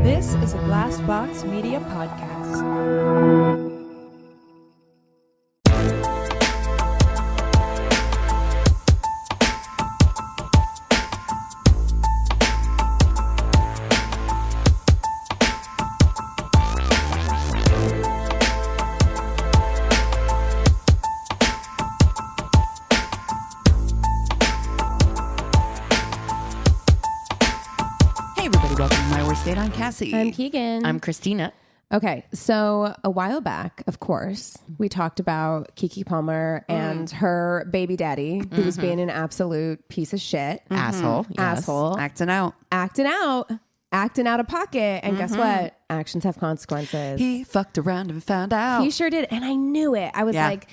This is a Glass Box Media podcast. I'm Cassie. I'm Keegan. I'm Christina. Okay, so a while back, of course, we talked about Keke Palmer and her baby daddy, who was being an absolute piece of shit. Asshole. Yes. Asshole. Acting out of pocket. And guess what? Actions have consequences. He fucked around and found out. He sure did. And I knew it. I was like,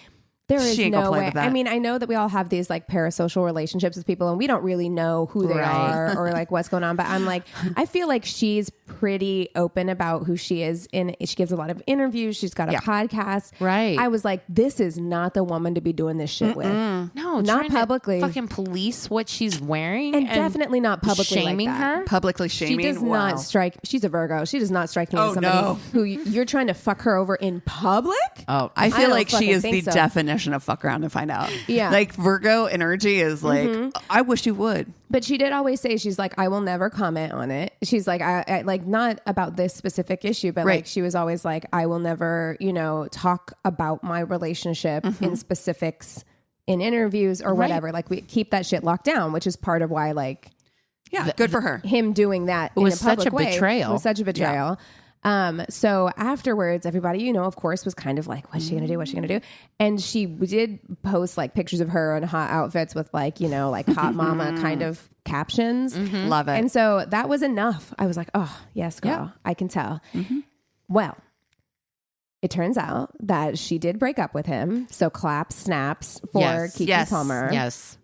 there is no way. I mean, I know that we all have these like parasocial relationships with people and we don't really know who they are or like what's going on. But I'm like, I feel like she's pretty open about who she is. And she gives a lot of interviews. She's got a podcast. Right. I was like, this is not the woman to be doing this shit with. No, not publicly. Fucking police what she's wearing. And definitely not publicly shaming like that. her. Publicly shaming. She does not strike. She's a Virgo. She does not strike me as somebody who you're trying to fuck her over in public. Oh, I feel like she is the so. definition of fuck around and find out. Yeah. Like Virgo energy is like, I wish you would. But she did always say, she's like, I will never comment on it. She's like, I like not about this specific issue, but like she was always like, I will never, talk about my relationship in specifics in interviews or whatever. Like we keep that shit locked down, which is part of why like, good for her. Him doing that in a public way betrayal. was such a betrayal. So afterwards, everybody, of course, was kind of like, what's she going to do? What's she going to do? And she did post like pictures of her in hot outfits with like, like hot mama kind of captions. Love it. And so that was enough. I was like, oh, yes, girl, I can tell. Well, it turns out that she did break up with him. So claps, snaps for Keke Palmer. Yes.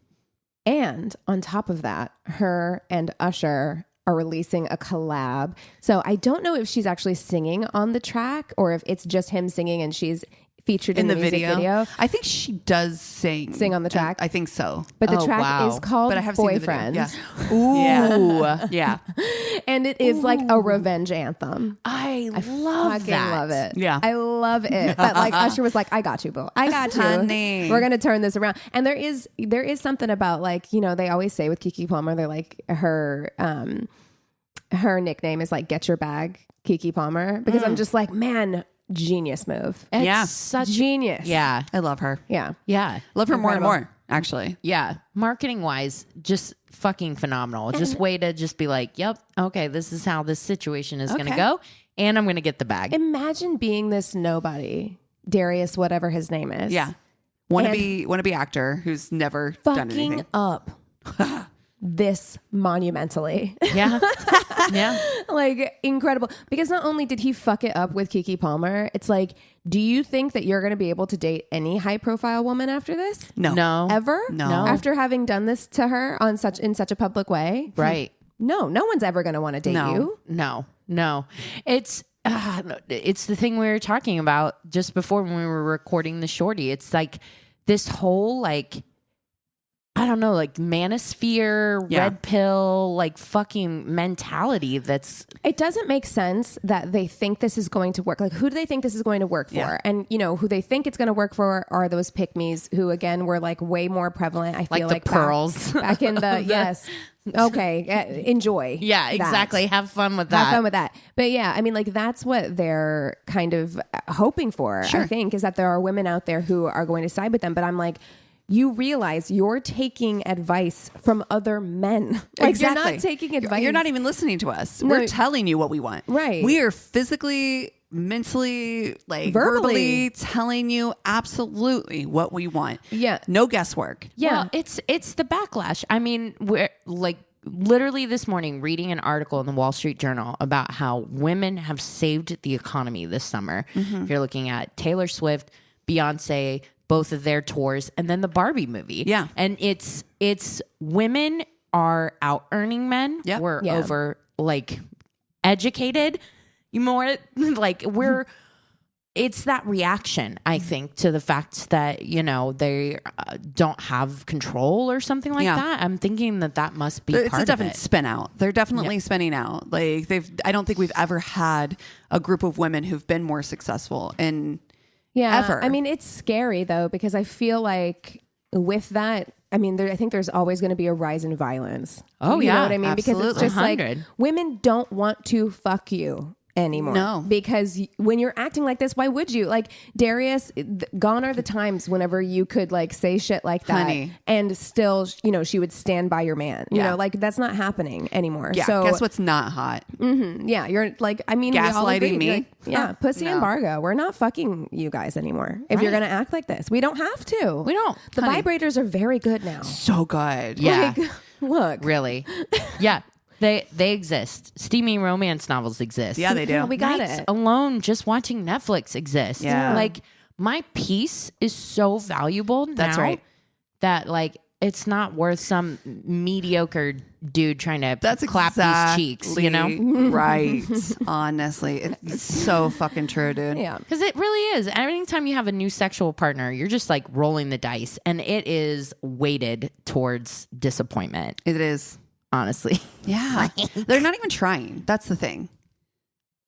And on top of that, her and Usher are releasing a collab. So I don't know if she's actually singing on the track or if it's just him singing and she's featured in the music video. I think she does sing on the track. I think so. But the track is called Boyfriend. Ooh. Yeah. And it is like a revenge anthem. I love it. Yeah. I love it. But like Usher was like, I got you, boo. I got you. Honey. We're going to turn this around. And there is something about like, they always say with Keke Palmer, they're like her nickname is like Get Your Bag, Keke Palmer. Because I'm just like, man, genius move. It's such genius. Yeah. I love her. Yeah. Yeah. Love her more and more, actually. Yeah. Marketing wise, just fucking phenomenal. Just way to just be like, yep, okay, this is how this situation is going to go. And I'm going to get the bag. Imagine being this nobody, Darius, whatever his name is. Yeah. Wannabe actor who's never done anything. Fucking up this monumentally. Yeah. Yeah. Like incredible. Because not only did he fuck it up with Keke Palmer, it's like, do you think that you're going to be able to date any high profile woman after this? No. Ever? No. After having done this to her in such a public way? Right. No one's ever going to want to date you. No. It's the thing we were talking about just before when we were recording the shorty. It's like this whole like, I don't know, like manosphere, red pill, like fucking mentality it doesn't make sense that they think this is going to work. Like, who do they think this is going to work for? Yeah. And, who they think it's going to work for are those pick-me's who, again, were like way more prevalent. I feel like the pearls. Back in the, yes. Okay. Enjoy. Yeah, exactly. That. Have fun with that. Have fun with that. But yeah, I mean, like that's what they're kind of hoping for, I think, is that there are women out there who are going to side with them. But I'm like, you realize you're taking advice from other men. Like you're not taking advice. You're not even listening to us. We're telling you what we want. Right. We are physically, mentally, like verbally telling you absolutely what we want. Yeah. No guesswork. Yeah. Well, it's the backlash. I mean, we're like literally this morning reading an article in the Wall Street Journal about how women have saved the economy this summer. If you're looking at Taylor Swift, Beyonce, both of their tours, and then the Barbie movie. Yeah. And it's women are out earning men. Yep. We're over like educated. You more like we're it's that reaction, I think, to the fact that, you know, they don't have control or something like that. I'm thinking that must be it's part a definite of it. spin out. They're definitely spinning out. Like I don't think we've ever had a group of women who've been more successful in ever. I mean, it's scary though, because I feel like with that, I mean, I think there's always going to be a rise in violence. Oh, you know what I mean? Absolutely. Because it's just 100. like women don't want to fuck you anymore. No. Because when you're acting like this, why would you? Like Darius, gone are the times whenever you could like say shit like that, Honey. and still, you know, she would stand by your man. You know, like that's not happening anymore. Yeah. So Guess what's not hot? yeah, you're like, I mean, we all Gaslighting agree, me? like, yeah, pussy No. embargo. We're not fucking you guys anymore. If you're Right. gonna act like this, we don't have to. We don't. The Honey. vibrators are very good now. So good. Yeah. Like, look, Really? Yeah. They exist. Steamy romance novels exist. Yeah, they do. Yeah, we got Nights it. alone just watching Netflix exists. Yeah. Like my peace is so valuable now. That's right. That like it's not worth some mediocre dude trying to That's clap these cheeks, you know? Right. Honestly. It's so fucking true, dude. Yeah. Because it really is. Anytime you have a new sexual partner, you're just like rolling the dice, and it is weighted towards disappointment, It is. honestly. Yeah. They're not even trying. That's the thing.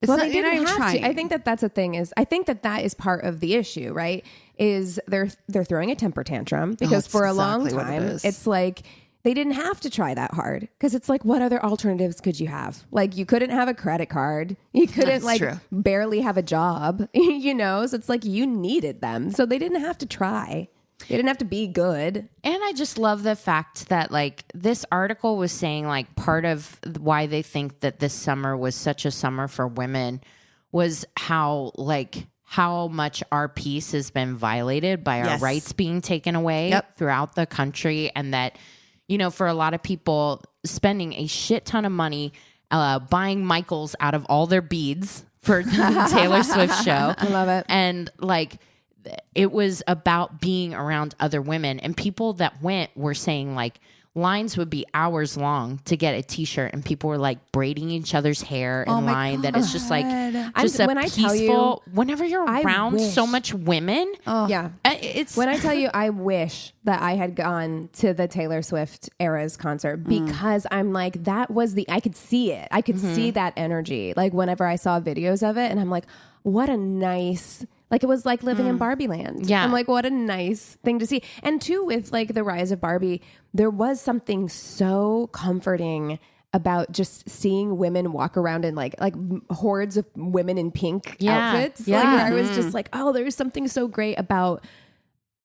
It's Well, not, they you're not didn't even have trying. to. I think that's a thing. I think that is part of the issue, right? Is they're throwing a temper tantrum because it's for a long exactly what it time is. it's like they didn't have to try that hard because it's like, what other alternatives could you have? Like you couldn't have a credit card, you couldn't That's true. barely have a job, you know. So it's like you needed them, so they didn't have to try. They didn't have to be good. And I just love the fact that like this article was saying like part of why they think that this summer was such a summer for women was how much our peace has been violated by our Yes. rights being taken away throughout the country. And that, you know, for a lot of people spending a shit ton of money buying Michaels out of all their beads for the Taylor Swift show. I love it. And like, it was about being around other women, and people that went were saying like lines would be hours long to get a t-shirt, and people were like braiding each other's hair in line. That it's just like just a when I tell you, peaceful. Whenever you're I around wish- so much women, Yeah. it's When I tell you, I wish that I had gone to the Taylor Swift Eras concert because I'm like, I could see it. I could see that energy. Like whenever I saw videos of it and I'm like, what a nice, like it was like living in Barbie land. Yeah. I'm like, what a nice thing to see. And too, with like the rise of Barbie, there was something so comforting about just seeing women walk around in like hordes of women in pink outfits. Yeah. Like where I was just like, oh, there's something so great about,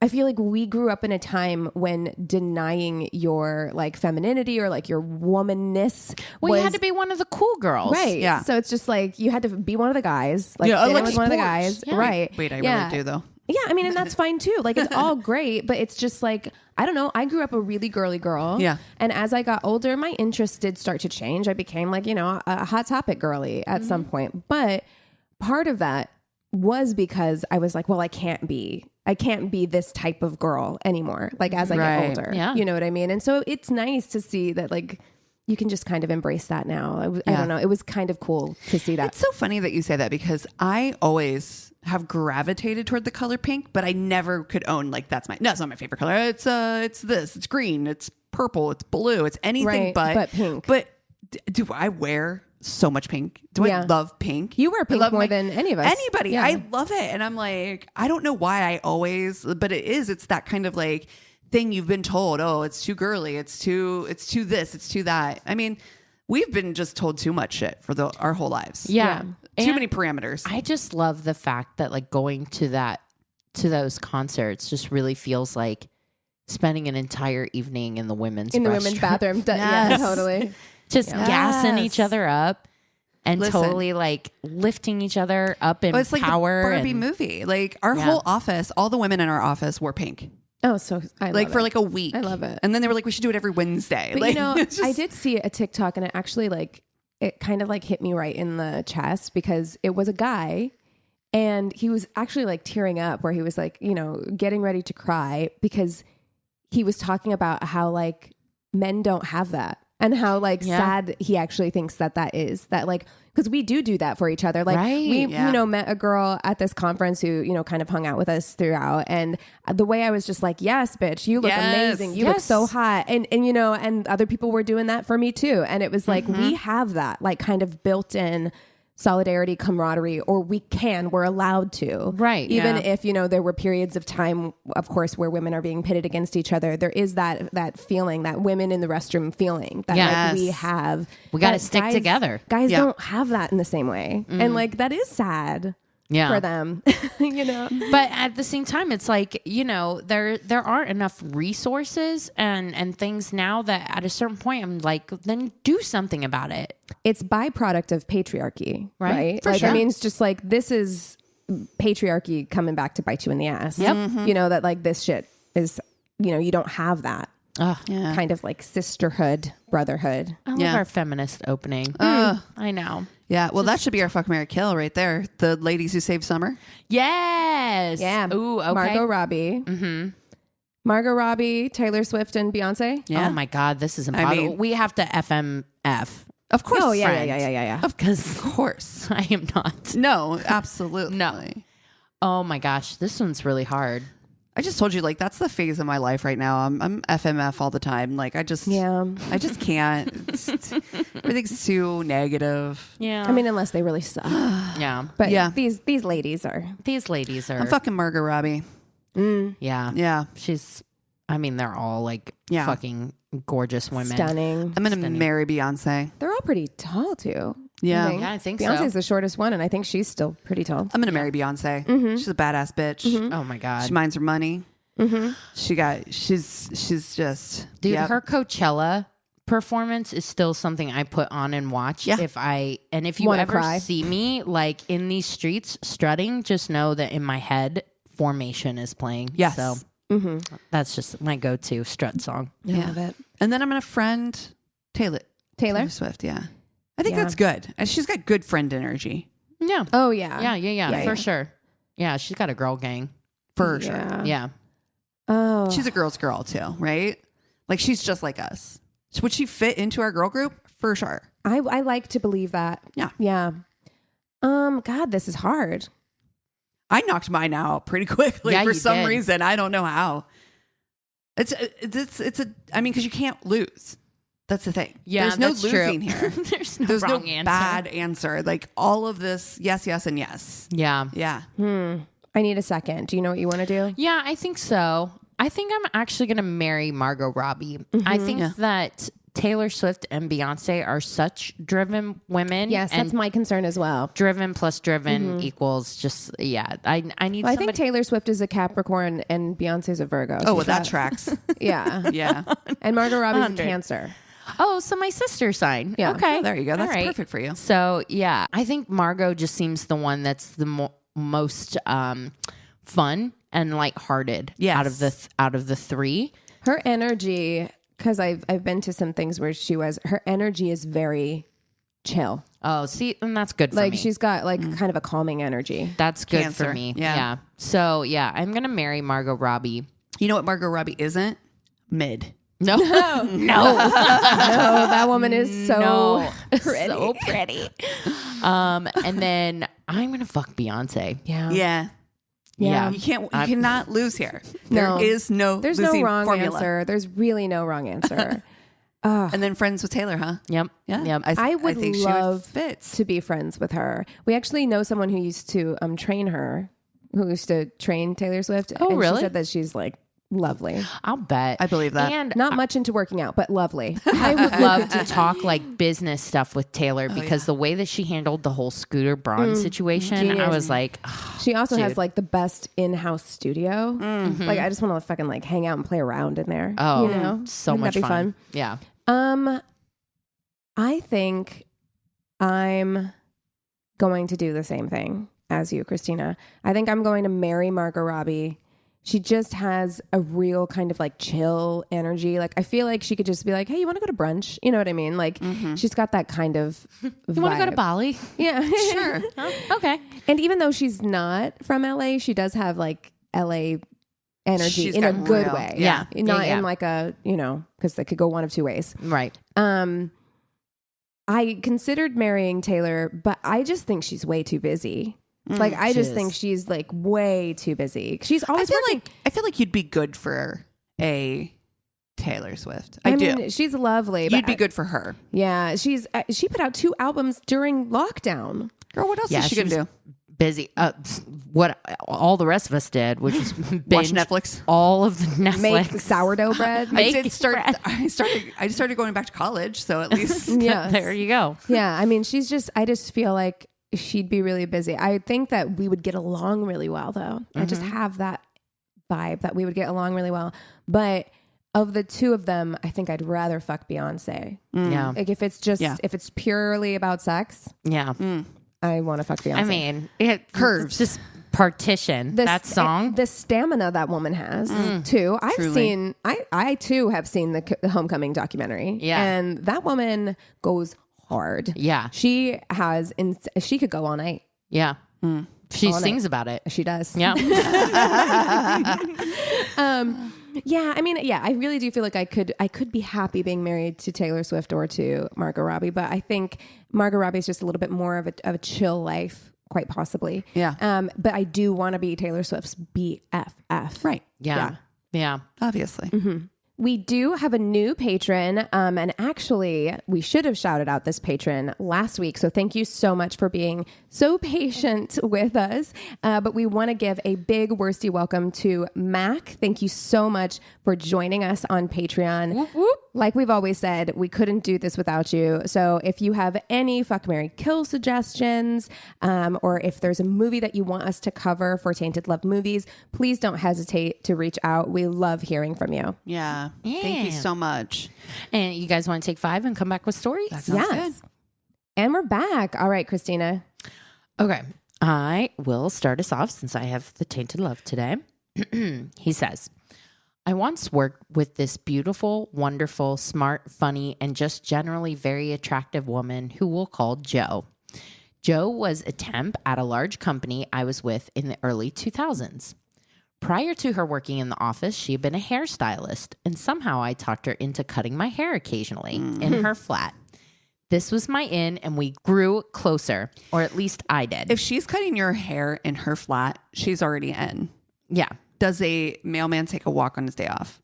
I feel like we grew up in a time when denying your like femininity or like your womanness well, was you had to be one of the cool girls, right. Yeah. So it's just like you had to be one of the guys. Like, Yeah, fit in like with one of the sports. guys. Yeah. Right. Wait, I Yeah. really do though. Yeah, I mean, and that's fine too. Like, it's all great, but it's just like, I don't know. I grew up a really girly girl. Yeah. And as I got older, my interests did start to change. I became like, you know, a Hot Topic girly at some point. But part of that was because I was like, well, I can't be this type of girl anymore. Like, as I Right. get older. Yeah. You know what I mean? And so it's nice to see that, like, you can just kind of embrace that now. I don't know. It was kind of cool to see that. It's so funny that you say that because I always have gravitated toward the color pink, but I never could own like that's not my favorite color. It's this, it's green, it's purple, it's blue, it's anything Right, but pink. But do I wear so much pink? Do Yeah. I love pink? You wear I pink love more than any of us. Anybody. Yeah. I love it. And I'm like, I don't know why I always, but it's that kind of like thing you've been told, oh, it's too girly, it's too this, it's too that. I mean, we've been just told too much shit for our whole lives. Yeah. Too And many parameters. I just love the fact that like going to those concerts just really feels like spending an entire evening in the women's bathroom. Yeah, Yes. totally. just Yes. gassing each other up and Listen. totally like lifting each other up in But it's like power. the Barbie and- movie. Like our Yeah. whole office, all the women in our office wore pink. Oh, so I Like love for it. like a week. I love it. And then they were like, we should do it every Wednesday. But like, you know, it's just- I did see a TikTok and it actually like, it kind of like hit me right in the chest because it was a guy and he was actually like tearing up where he was like, you know, getting ready to cry because he was talking about how like men don't have that. and how like sad he actually thinks that is, that like, because we do that for each other. Like we, you know, met a girl at this conference who, you know, kind of hung out with us throughout. And the way I was just like, yes, bitch, you look amazing. You look so hot. And, you know, and other people were doing that for me too. And it was like, we have that like kind of built in solidarity, camaraderie, or we're allowed to. Right. Even if, you know, there were periods of time, of course, where women are being pitted against each other. There is that feeling, that women in the restroom feeling that like we have. We got to stick together. Guys don't have that in the same way. And like, that is sad. For them, you know. But at the same time, it's like, you know, there aren't enough resources and things now that at a certain point I'm like, then do something about it. It's byproduct of patriarchy, right? For like, sure. I mean, it's just like, this is patriarchy coming back to bite you in the ass. Yep. You know, that like this shit is, you know, you don't have that. Kind of like sisterhood, brotherhood. I love our feminist opening. I know. Yeah, well, that should be our fuck, marry, kill right there. The ladies who saved summer. Yes. Yeah. Ooh, okay. Margot Robbie. Mm-hmm. Margot Robbie, Taylor Swift, and Beyonce. Yeah. Oh my God, this is impossible. I mean, we have to FMF. Of course. Oh, yeah, friend. yeah. Of course. I am not. No, absolutely. No. Oh my gosh, this one's really hard. I just told you, like, that's the phase of my life right now. I'm FMF all the time. Like, I just can't. Everything's too negative. Yeah. I mean, unless they really suck. Yeah. But these ladies are. I'm fucking Margot Robbie. Yeah. Yeah. They're all like fucking gorgeous women. Stunning. I'm going to marry Beyonce. They're all pretty tall too. Yeah. I think so. Beyonce's the shortest one, and I think she's still pretty tall. I'm going to marry Beyonce. Mm-hmm. She's a badass bitch. Oh my God. She minds her money. Mm-hmm. She's just... Dude, her Coachella performance is still something I put on and watch. Yeah. If you Wanna ever cry. see me like in these streets strutting, just know that in my head, Formation is playing. Yes. So that's just my go-to strut song. I love it. And then I'm going to friend Taylor Swift, yeah. I think that's good. And she's got good friend energy. Yeah. Oh, yeah. Yeah, for sure. Yeah, she's got a girl gang. For sure. Yeah. Oh. She's a girl's girl too, right? Like, she's just like us. Would she fit into our girl group? For sure. I like to believe that. Yeah. Yeah. God, this is hard. I knocked mine out pretty quickly for some reason. I don't know how. It's because you can't lose. That's the thing. Yeah, there's no that's losing true. here. There's no wrong no answer. bad answer. Like, all of this, yes, and yes. Yeah. Yeah. I need a second. Do you know what you want to do? Yeah, I think so. I think I'm actually going to marry Margot Robbie. I think that Taylor Swift and Beyonce are such driven women. Yes, that's my concern as well. Driven plus driven equals just, I need somebody. I think Taylor Swift is a Capricorn and Beyonce's a Virgo. Oh, well, that tracks. Yeah. Yeah. And Margot Robbie's a Cancer. Oh, so my sister sign. Yeah. Okay. Oh, there you go. That's All right. perfect for you. So, yeah, I think Margot just seems the one that's the most fun and lighthearted out of the three. Her energy, because I've been to some things where her energy is very chill. Oh, see, and that's good for like me. She's got like kind of a calming energy. That's good Cancer. for me. Yeah. So, I'm going to marry Margot Robbie. You know what Margot Robbie isn't? Mid. No. No, that woman is so pretty. So pretty. And then I'm going to fuck Beyonce. Yeah. Yeah. You cannot lose here. There's no wrong formula. answer. There's really no wrong answer. And then friends with Taylor, huh? Yep. Yeah. Yep. I would think love she would fit. to be friends with her. We actually know someone who used to train her, who used to train Taylor Swift. Oh, and really? She said that she's like lovely. I'll bet. I believe that. And Not much into working out, but lovely. I would love to talk like business stuff with Taylor because the way that she handled the whole Scooter Braun situation, Genius. I was like, She also has Dude. like the best in-house studio. Like, I just want to fucking like hang out and play around in there. oh, you know, so Wouldn't much that be fun? Yeah. I think I'm going to do the same thing as you, Christina. I think I'm going to marry Margot Robbie. She just has a real kind of like chill energy. Like, I feel like she could just be like, hey, you want to go to brunch? You know what I mean? Like, she's got that kind of You want to go to vibe. Bali? Yeah. Sure. Okay. And even though she's not from LA, she does have like LA energy She's in a gotten good real. way. Yeah. Not Yeah. in like a, because they could go one of two ways. Right. I considered marrying Taylor, but I just think she's way too busy. Like, I just think she's like way too busy. She's always working. I feel like you'd be good for a Taylor Swift. I do. mean, she's lovely. You'd be good for her. Yeah. She put out 2 albums during lockdown. Girl, what else is she going to do? Busy. What all the rest of us did, which was Watch binge Netflix. all of the Netflix. Make sourdough bread. I started going back to college, so at least Yes. There you go. Yeah. I mean, I just feel like she'd be really busy. I think that we would get along really well, though. I just have that vibe that we would get along really well. But of the 2 of them, I think I'd rather fuck Beyonce. Yeah. Like if it's purely about sex, Yeah. I want to fuck Beyonce. I mean, it curves. Just partition that song. The stamina that woman has too. I too have seen the Homecoming documentary. Yeah. And that woman goes hard. Yeah. She could go all night. Yeah. She sings about it. She does. Yeah. Yeah, I mean, I really do feel like I could be happy being married to Taylor Swift or to Margot Robbie, but I think Margot Robbie is just a little bit more of a chill life, quite possibly. Yeah. But I do want to be Taylor Swift's BFF. Right. Yeah. Obviously. We do have a new patron, and actually, we should have shouted out this patron last week. So thank you so much for being so patient with us. But we want to give a big worsty welcome to Mac. Thank you so much for joining us on Patreon. Whoop, whoop. Like we've always said, we couldn't do this without you. So if you have any fuck, marry, kill suggestions, or if there's a movie that you want us to cover for Tainted Love Movies, please don't hesitate to reach out. We love hearing from you. Yeah. Thank you so much. And you guys want to take 5 and come back with stories? That sounds good. And we're back. All right, Christina. Okay. I will start us off since I have the Tainted Love today. He says, I once worked with this beautiful, wonderful, smart, funny, and just generally very attractive woman who we'll call Jo. Jo was a temp at a large company I was with in the early 2000s. Prior to her working in the office, she had been a hairstylist, and somehow I talked her into cutting my hair occasionally in her flat. This was my in, and we grew closer, or at least I did. If she's cutting your hair in her flat, she's already in. Yeah. Does a mailman take a walk on his day off?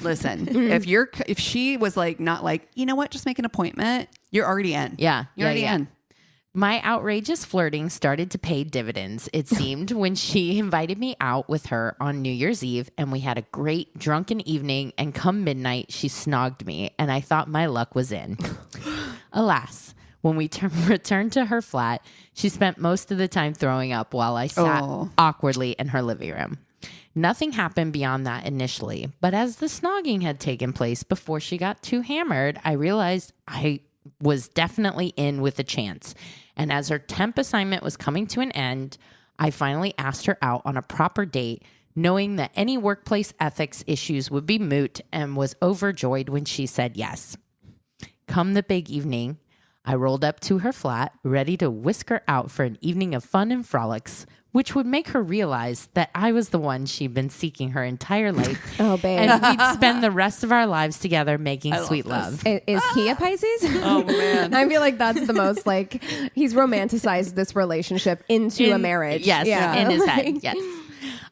Listen, if she was like, not like, you know what, just make an appointment, you're already in. Yeah. You're already in. My outrageous flirting started to pay dividends, it seemed, when she invited me out with her on New Year's Eve, and we had a great drunken evening, and come midnight, she snogged me, and I thought my luck was in. Alas, when we returned to her flat, she spent most of the time throwing up while I sat awkwardly in her living room. Nothing happened beyond that initially, but as the snogging had taken place before she got too hammered, I realized I was definitely in with a chance. And as her temp assignment was coming to an end, I finally asked her out on a proper date, knowing that any workplace ethics issues would be moot, and was overjoyed when she said yes. Come the big evening, I rolled up to her flat, ready to whisk her out for an evening of fun and frolics, which would make her realize that I was the one she'd been seeking her entire life. Oh, babe. And we'd spend the rest of our lives together making sweet love. Is he a Pisces? Oh, man. I feel like that's the most like he's romanticized this relationship into a marriage. Yes, in his head. Like- Yes.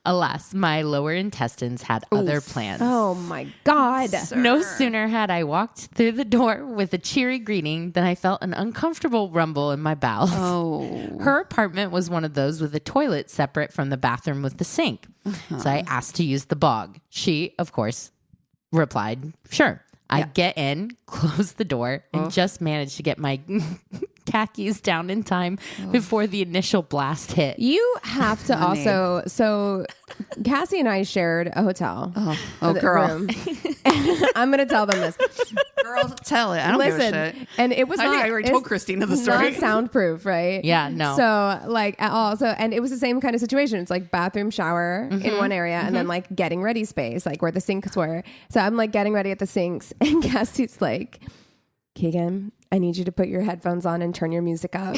Alas, my lower intestines had other plans. Oh my God. No sooner had I walked through the door with a cheery greeting than I felt an uncomfortable rumble in my bowels. Oh. Her apartment was one of those with a toilet separate from the bathroom with the sink. So I asked to use the bog. She, of course, replied, sure. I get in, close the door, and just managed to get my khakis down in time before the initial blast hit. You have to also, so Cassie and I shared a hotel. Oh, girl. Room. I'm going to tell them this. Girl, tell it. I don't give a shit. And it was I think I already told Christina the story. Not soundproof, right? Yeah, no. So like at all. So, and it was the same kind of situation. It's like bathroom, shower in one area, and then like getting ready space, like where the sinks were. So I'm like getting ready at the sinks, and Cassie's like, Keegan, I need you to put your headphones on and turn your music up.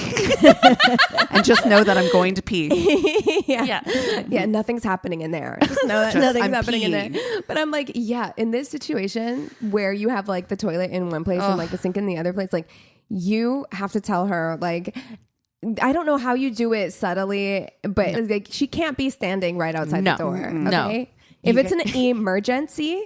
And just know that I'm going to pee. Yeah, nothing's happening in there. Just know that nothing's I'm happening in peeing. there. But I'm like, yeah, in this situation where you have like the toilet in one place and like the sink in the other place, like you have to tell her, like, I don't know how you do it subtly, but like she can't be standing right outside the door. Okay? No. If it's an emergency,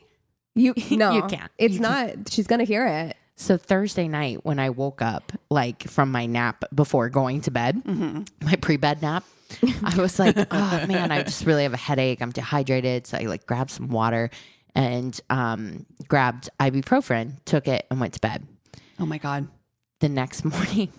you can't. It's not. She's gonna hear it. So Thursday night when I woke up, like from my nap before going to bed, my pre-bed nap, I was like, oh man, I just really have a headache. I'm dehydrated. So I like grabbed some water and grabbed ibuprofen, took it and went to bed. Oh my God. The next morning,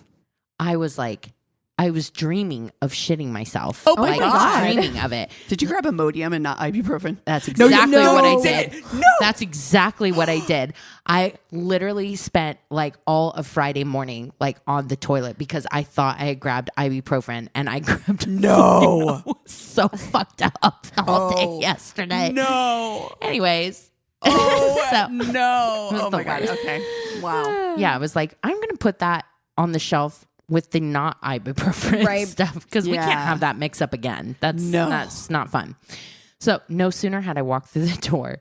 I was dreaming of shitting myself. Oh my God. Dreaming of it. Did you grab Imodium and not ibuprofen? That's exactly what I did. No. That's exactly what I did. I literally spent like all of Friday morning like on the toilet because I thought I had grabbed ibuprofen and I grabbed No. I was so fucked up the whole day yesterday. No. Anyways. Oh, So- no. was Oh the my God. worst. Okay. Wow. Yeah, I was like, I'm going to put that on the shelf with the not ibuprofen stuff because we can't have that mix up again. That's not fun. So no sooner had I walked through the door.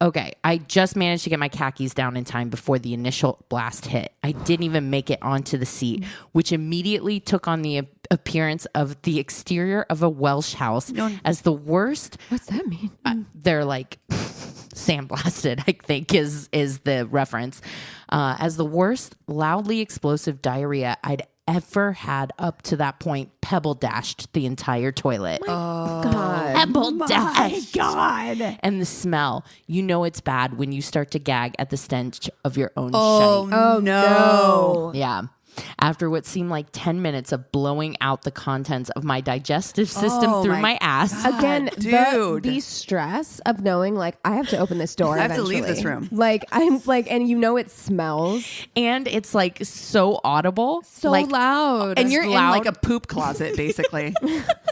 Okay, I just managed to get my khakis down in time before the initial blast hit. I didn't even make it onto the seat, which immediately took on the appearance of the exterior of a Welsh house as the worst. What's that mean? They're like sandblasted, I think is the reference, as the worst loudly explosive diarrhea I'd ever had up to that point. Pebble dashed the entire toilet. God. Pebble dashed. God. And the smell, you know it's bad when you start to gag at the stench of your own shite. Oh no. Yeah. After what seemed like 10 minutes of blowing out the contents of my digestive system through my ass. Again, dude. the stress of knowing, like, I have to open this door. I have to eventually. leave this room. Like, I'm like, and you know it smells And it's like so audible. so like, loud. And you're in loud. like a poop closet, basically,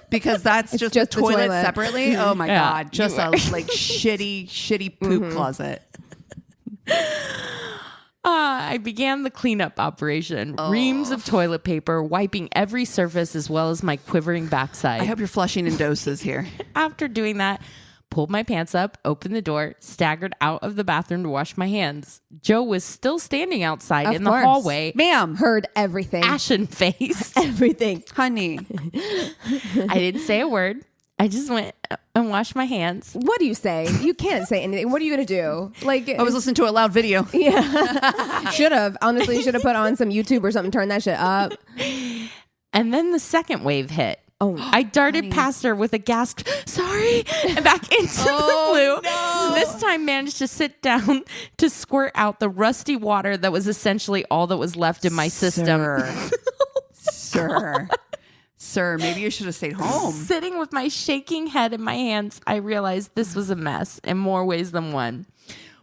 because that's just just the the toilet toilet. separately. Oh my Yeah. God, just a like shitty poop closet. I began the cleanup operation. Reams of toilet paper, wiping every surface as well as my quivering backside. I hope you're flushing in doses here. After doing that, pulled my pants up, opened the door, staggered out of the bathroom to wash my hands. Joe was still standing outside in the course. hallway, Ma'am, heard everything. ashen faced. Everything. honey, I didn't say a word. I just went and washed my hands. What do you say? You can't say anything. What are you going to do? Like, I was listening to a loud video. should have. Honestly, should have put on some YouTube or something, turn that shit up. And then the second wave hit. Oh, I darted past her with a gasp, sorry, and back into the loo. no. This time managed to sit down to squirt out the rusty water that was essentially all that was left in my system. Sir, maybe you should have stayed home. Sitting with my shaking head in my hands, I realized this was a mess in more ways than one.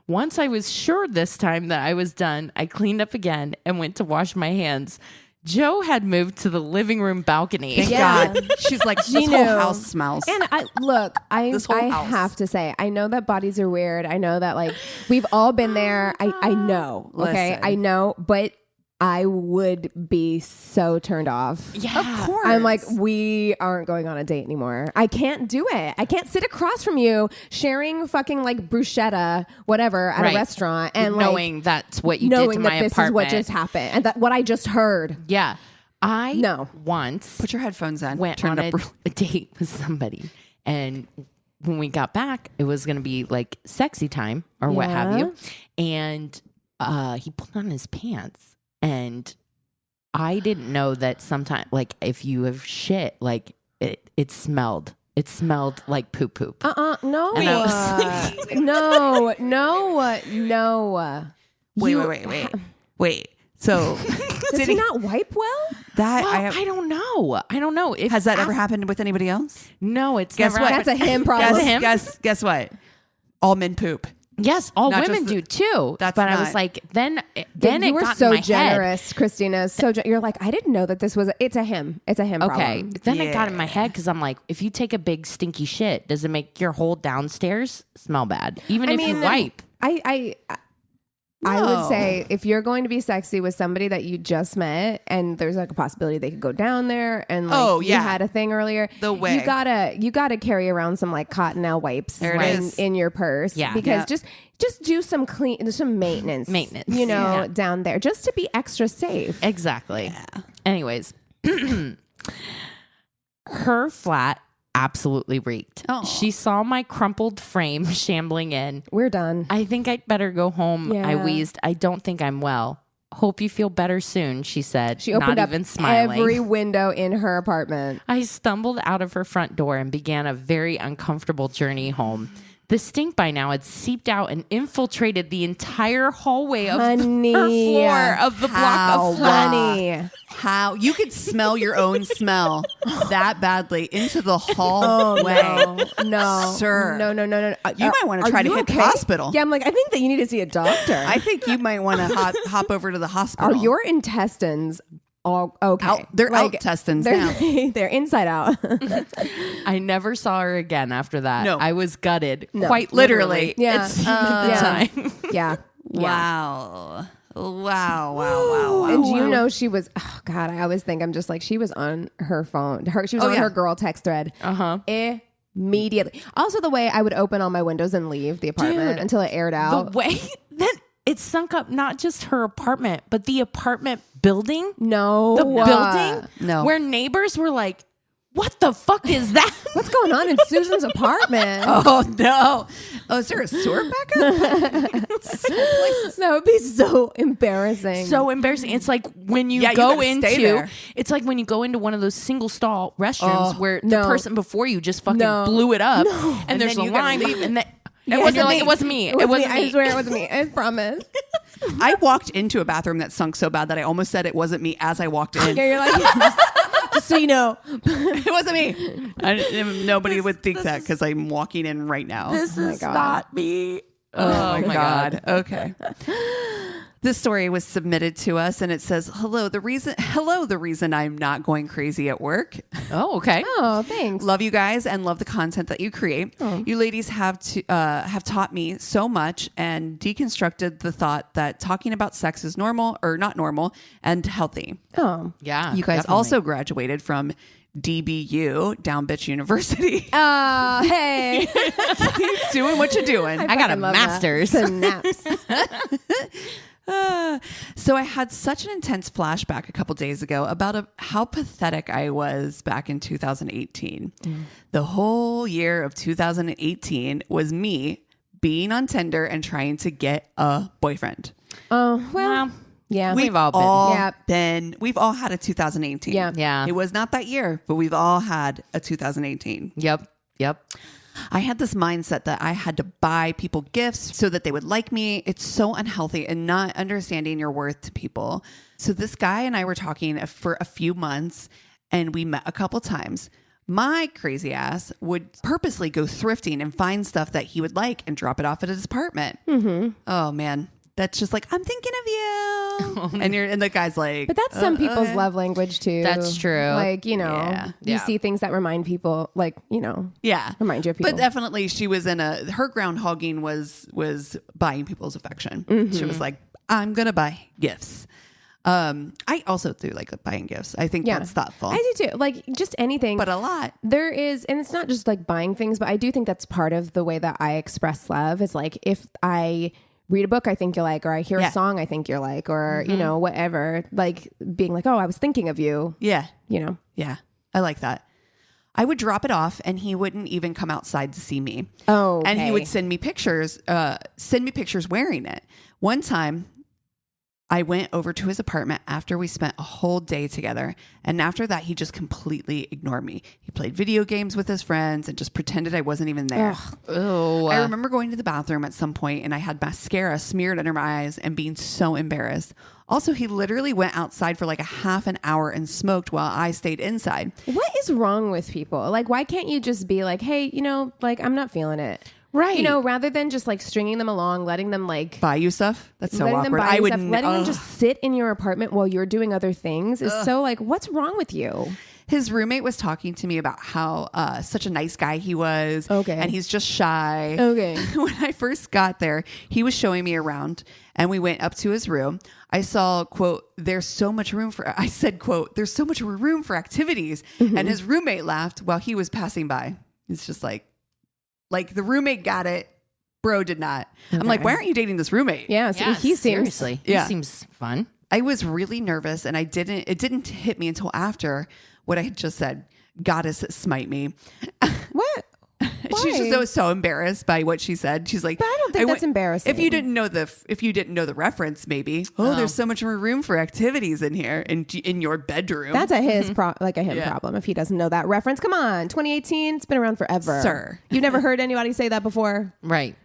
Once I was sure this time that I was done, I cleaned up again and went to wash my hands. Joe had moved to the living room balcony. Thank Yeah. God. She's like, She this whole knew. house smells. And I This whole house. have to say, I know that bodies are weird. I know that like we've all been there. I know. Okay. Listen. I know, but I would be so turned off. Yeah. Of course. I'm like, we aren't going on a date anymore. I can't do it. I can't sit across from you sharing fucking like bruschetta, whatever, at Right. a restaurant and knowing that's what you knowing did to that my this apartment. is what just happened and that what I just heard. Yeah. I No. once Put your headphones on. went Turn on it up. a date with somebody, and when we got back, it was going to be like sexy time or what have Yeah. you. And he pulled on his pants, and I didn't know that sometimes, like, if you have shit, like it smelled. It smelled like poop. No. And I was No. Wait. So Does he not wipe well? that Well, I don't know. If has that ever happened with anybody else? No, it's Guess never what? happened. That's a him problem. Him? Guess what? All men poop. Yes, all Not women just the- do too. That's but I was not- like, then you it were got so in my head. generous, Christina. You're like, I didn't know that this was. It's a him. It's a him. Okay. problem. Then it got in my head because I'm like, if you take a big stinky shit, does it make your whole downstairs smell bad? Even if you wipe. I would say if you're going to be sexy with somebody that you just met and there's like a possibility they could go down there and like you had a thing earlier, you gotta carry around some like Cottonelle wipes in your purse. Yeah. Because just do some maintenance. You know, down there just to be extra safe. Exactly. Yeah. Anyways, her flat absolutely reeked. Oh. She saw my crumpled frame shambling in. We're done. I think I'd better go home. Yeah. I wheezed. I don't think I'm well. Hope you feel better soon, she said. She opened up even smiling. Every window in her apartment. I stumbled out of her front door and began a very uncomfortable journey home. The stink by now had seeped out and infiltrated the entire hallway of her floor of the block of flats. How you could smell your own smell that badly into the hallway? No, sir. No. You might want to try to hit the hospital. Yeah, I'm like, I think that you need to see a doctor. I think you might want to hop over to the hospital. Are your intestines all okay? They're like, intestines now. They're inside out. I never saw her again after that. No. I was gutted. No. Quite literally. Yeah. It's the time. Yeah. Wow. Wow. And you know, she was, oh God, I always think I'm just like, she was on her phone. She was on her girl text thread. Immediately. Also the way I would open all my windows and leave the apartment until it aired out. The way that it sunk up not just her apartment, but the apartment building. No. The building? No. Where neighbors were like, what the fuck is that? What's going on in Susan's apartment? Oh, no. Oh, is there a sewer backup? That would be so embarrassing. So embarrassing. It's like when you go into one of those single stall restrooms where the person before you just fucking blew it up and there's a line. It wasn't me. It wasn't me. I swear it wasn't me. I promise. I walked into a bathroom that sunk so bad that I almost said it wasn't me as I walked in. Yeah, you're like, just so you know, it wasn't me. Nobody would think that because I'm walking in right now. This is not me. Oh my God. Okay. This story was submitted to us and it says, hello, the reason I'm not going crazy at work. Oh, okay. Oh, thanks. Love you guys and love the content that you create. Oh. You ladies have taught me so much and deconstructed the thought that talking about sex is normal or not normal and healthy. Oh, yeah. You guys also graduated from DBU, Down Bitch University. Hey. Keep doing what you're doing. I got a master's. Snaps. So I had such an intense flashback a couple days ago about how pathetic I was back in 2018. The whole year of 2018 was me being on Tinder and trying to get a boyfriend. Oh, well. Yeah, we've all been. We've all had a 2018. Yeah. It was not that year, but we've all had a 2018. Yep. I had this mindset that I had to buy people gifts so that they would like me. It's so unhealthy and not understanding your worth to people. So this guy and I were talking for a few months and we met a couple times. My crazy ass would purposely go thrifting and find stuff that he would like and drop it off at his apartment. Mm-hmm. Oh man. That's just like, I'm thinking of you. And the guy's like, but that's some people's love language too. That's true. Like, you know, you see things that remind people, like, you know, remind you of people. But definitely she was her groundhogging was buying people's affection. Mm-hmm. She was like, I'm going to buy gifts. I also do like buying gifts. I think that's thoughtful. I do too. Like just anything. But a lot. There is, and it's not just like buying things, but I do think that's part of the way that I express love is like if I read a book I think you like, or I hear a song I think you like, or, you know, whatever, like being like, oh, I was thinking of you. Yeah. You know? Yeah. I like that. I would drop it off and he wouldn't even come outside to see me. Oh, okay. And he would send me pictures wearing it. One time I went over to his apartment after we spent a whole day together. And after that, he just completely ignored me. He played video games with his friends and just pretended I wasn't even there. I remember going to the bathroom at some point and I had mascara smeared under my eyes and being so embarrassed. Also, he literally went outside for like a half an hour and smoked while I stayed inside. What is wrong with people? Like, why can't you just be like, hey, you know, like, I'm not feeling it. Right. You know, rather than just like stringing them along, letting them like buy you stuff. That's so awkward. Letting them just sit in your apartment while you're doing other things is so like, what's wrong with you? his roommate was talking to me about how such a nice guy he was. Okay. And he's just shy. Okay. When I first got there, he was showing me around and we went up to his room. I saw, quote, there's so much room for, I said, quote, there's so much room for activities. And his roommate laughed while he was passing by. It's just like the roommate got it. Bro did not. I'm like, why aren't you dating this roommate? Yeah. So he seems, seriously. He seems fun. I was really nervous and it didn't hit me until after what I had just said. Goddess smite me. what? She's just so embarrassed by what she said. She's like, But I don't think that's embarrassing. If you didn't know the reference, maybe. Oh, there's so much more room for activities in here in your bedroom. That's a him problem. If he doesn't know that reference, come on, 2018, it's been around forever, Sir. You've never heard anybody say that before, Right.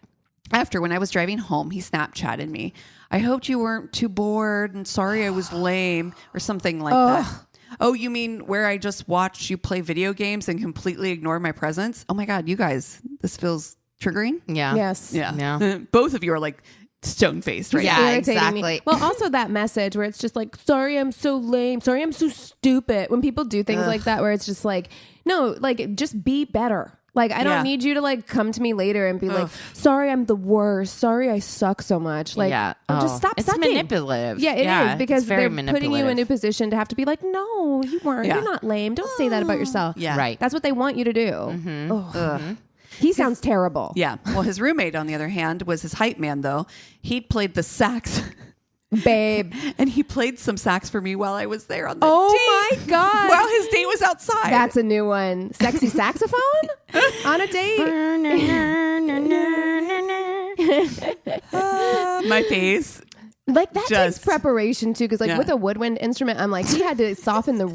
After, when I was driving home, he Snapchatted me. I hoped you weren't too bored and sorry I was lame or something like that. Oh, you mean where I just watched you play video games and completely ignore my presence? Oh my God, you guys, this feels triggering. Yeah. Yes. Yeah. Both of you are like stone faced right Yeah, now. Irritating exactly. me. Well, also that message where it's just like, sorry, I'm so lame. Sorry, I'm so stupid. When people do things like that, where it's just like, no, like just be better. Like, I don't need you to like come to me later and be like, sorry, I'm the worst. Sorry, I suck so much. Like, just stop It's sucking. manipulative. Yeah, it is because it's very they're putting you in a position to have to be like, no, you weren't. Yeah. You're not lame. Don't say that about yourself. Yeah. Right. That's what they want you to do. Ugh. He sounds terrible. Yeah. Well, his roommate, on the other hand, was his hype man, though. He'd played the sax. Babe. And he played some sax for me while I was there on the Oh date. my God. While his date was outside. That's a new one. Sexy saxophone on a date. My face. Like that takes Just- preparation too, because like Yeah. with a woodwind instrument, I'm like, he had to soften the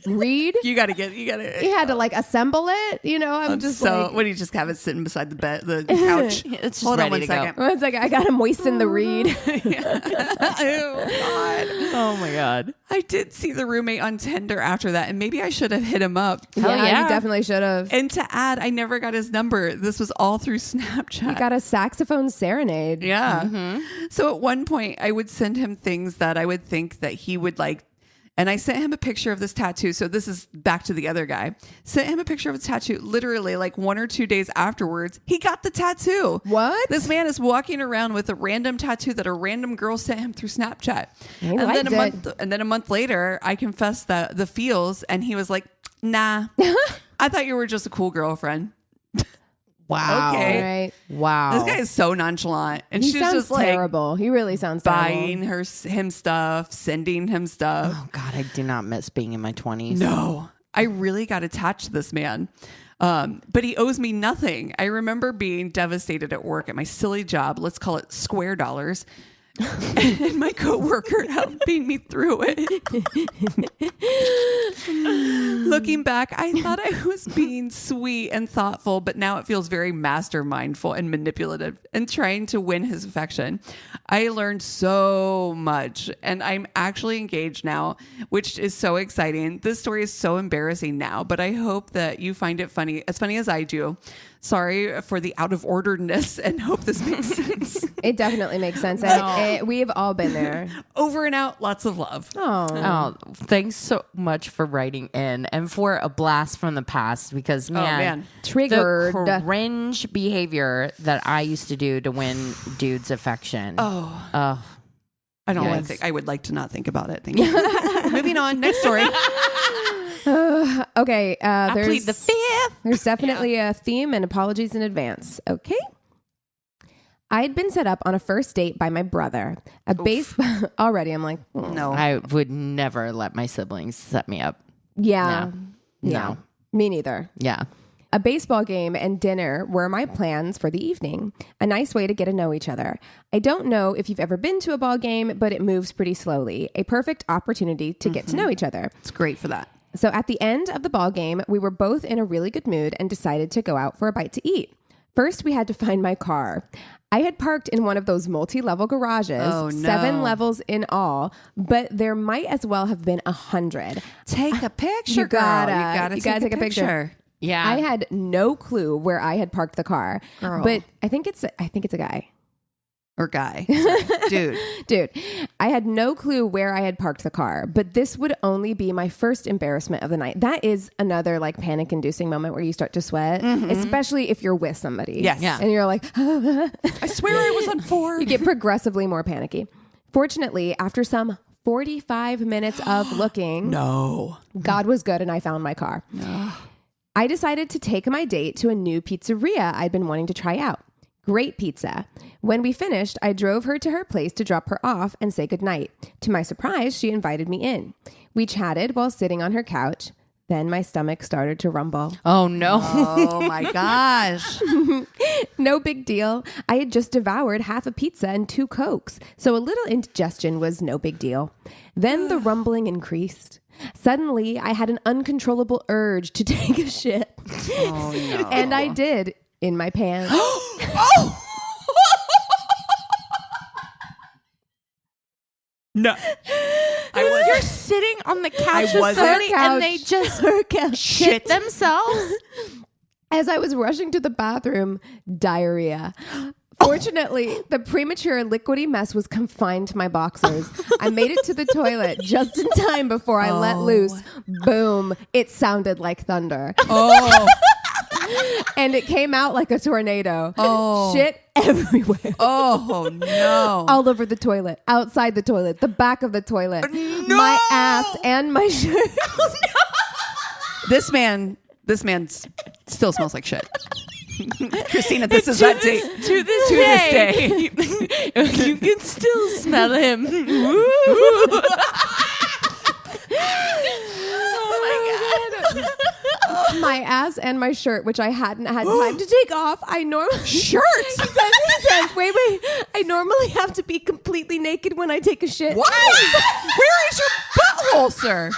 reed. You gotta. He had to like assemble it. You know, I'm just so like, what do you just have it sitting beside the bed, the couch? It's just Hold on ready one to go. second. it's like I gotta moisten the reed. Oh God. Oh my God. I did see the roommate on Tinder after that, and maybe I should have hit him up. Hell yeah. You definitely should have. And to add, I never got his number. This was all through Snapchat. You got a saxophone serenade. Yeah. So at one point, I would send him things that I would think that he would like. And I sent him a picture of this tattoo. So this is back to the other guy. Sent him a picture of a tattoo. Literally like 1 or 2 days afterwards, he got the tattoo. What? This man is walking around with a random tattoo that a random girl sent him through Snapchat. And then a month later, I confessed the feels, and he was like, "Nah, I thought you were just a cool girlfriend." Wow. Okay. All right. Wow. This guy is so nonchalant, and He she's sounds just like terrible. He really sounds buying terrible. him stuff, sending him stuff. Oh God, I do not miss being in my 20s. No, I really got attached to this man. But he owes me nothing. I remember being devastated at work at my silly job. Let's call it square dollars. And my coworker helping me through it. Looking back, I thought I was being sweet and thoughtful, but now it feels very mastermindful and manipulative and trying to win his affection. I learned so much, and I'm actually engaged now, which is so exciting. This story is so embarrassing now, but I hope that you find it funny as I do. Sorry for the out of orderedness, and hope this makes sense. It definitely makes sense. And we have all been there. Over and out, lots of love. Oh, thanks so much for writing in and for a blast from the past, because man. Triggered. The cringe behavior that I used to do to win dudes' affection. I don't want to think. I would like to not think about it. Thank you. Moving on. Next story. Okay. I plead the fifth. There's definitely a theme, and apologies in advance. Okay. I had been set up on a first date by my brother. Baseball. Already, I'm like, No. I would never let my siblings set me up. yeah. No. Me neither. Yeah. A baseball game and dinner were my plans for the evening. A nice way to get to know each other. I don't know if you've ever been to a ball game, but it moves pretty slowly. A perfect opportunity to get to know each other. It's great for that. So at the end of the ball game, we were both in a really good mood and decided to go out for a bite to eat. First, we had to find my car. I had parked in one of those multi-level garages, Oh, no. 7 levels in all, but there might as well have been 100. Take a picture, You gotta- girl. You gotta you gotta take a picture. Yeah. I had no clue where I had parked the car, Girl. but I think it's a guy. Or guy. Dude. Dude, I had no clue where I had parked the car, but this would only be my first embarrassment of the night. That is another like panic inducing moment where you start to sweat, especially if you're with somebody. Yes. Yeah. And you're like, I swear I was on 4. You get progressively more panicky. Fortunately, after some 45 minutes of looking, No. God was good and I found my car. No. I decided to take my date to a new pizzeria I'd been wanting to try out. Great pizza. When we finished, I drove her to her place to drop her off and say goodnight. To my surprise, she invited me in. We chatted while sitting on her couch. Then my stomach started to rumble. Oh, no. Oh, my gosh. No big deal. I had just devoured half a pizza and 2 Cokes, so a little indigestion was no big deal. Then the rumbling increased. Suddenly, I had an uncontrollable urge to take a shit. Oh, no. And I did, in my pants. Oh! No. You're sitting on the couch with somebody and they just shit themselves. As I was rushing to the bathroom, diarrhea. Fortunately, the premature liquidy mess was confined to my boxers. I made it to the toilet just in time before I let loose. Boom. It sounded like thunder. Oh. And it came out like a tornado. Oh. Shit everywhere. Oh, no. All over the toilet, outside the toilet, the back of the toilet, No. my ass and my shirt. This man still smells like shit. Christina, this is that date. To this day. You can still smell him. My ass and my shirt, which I hadn't had time to take off. I normally Shirt. He says, wait. I normally have to be completely naked when I take a shit. What? Where is your butthole, sir?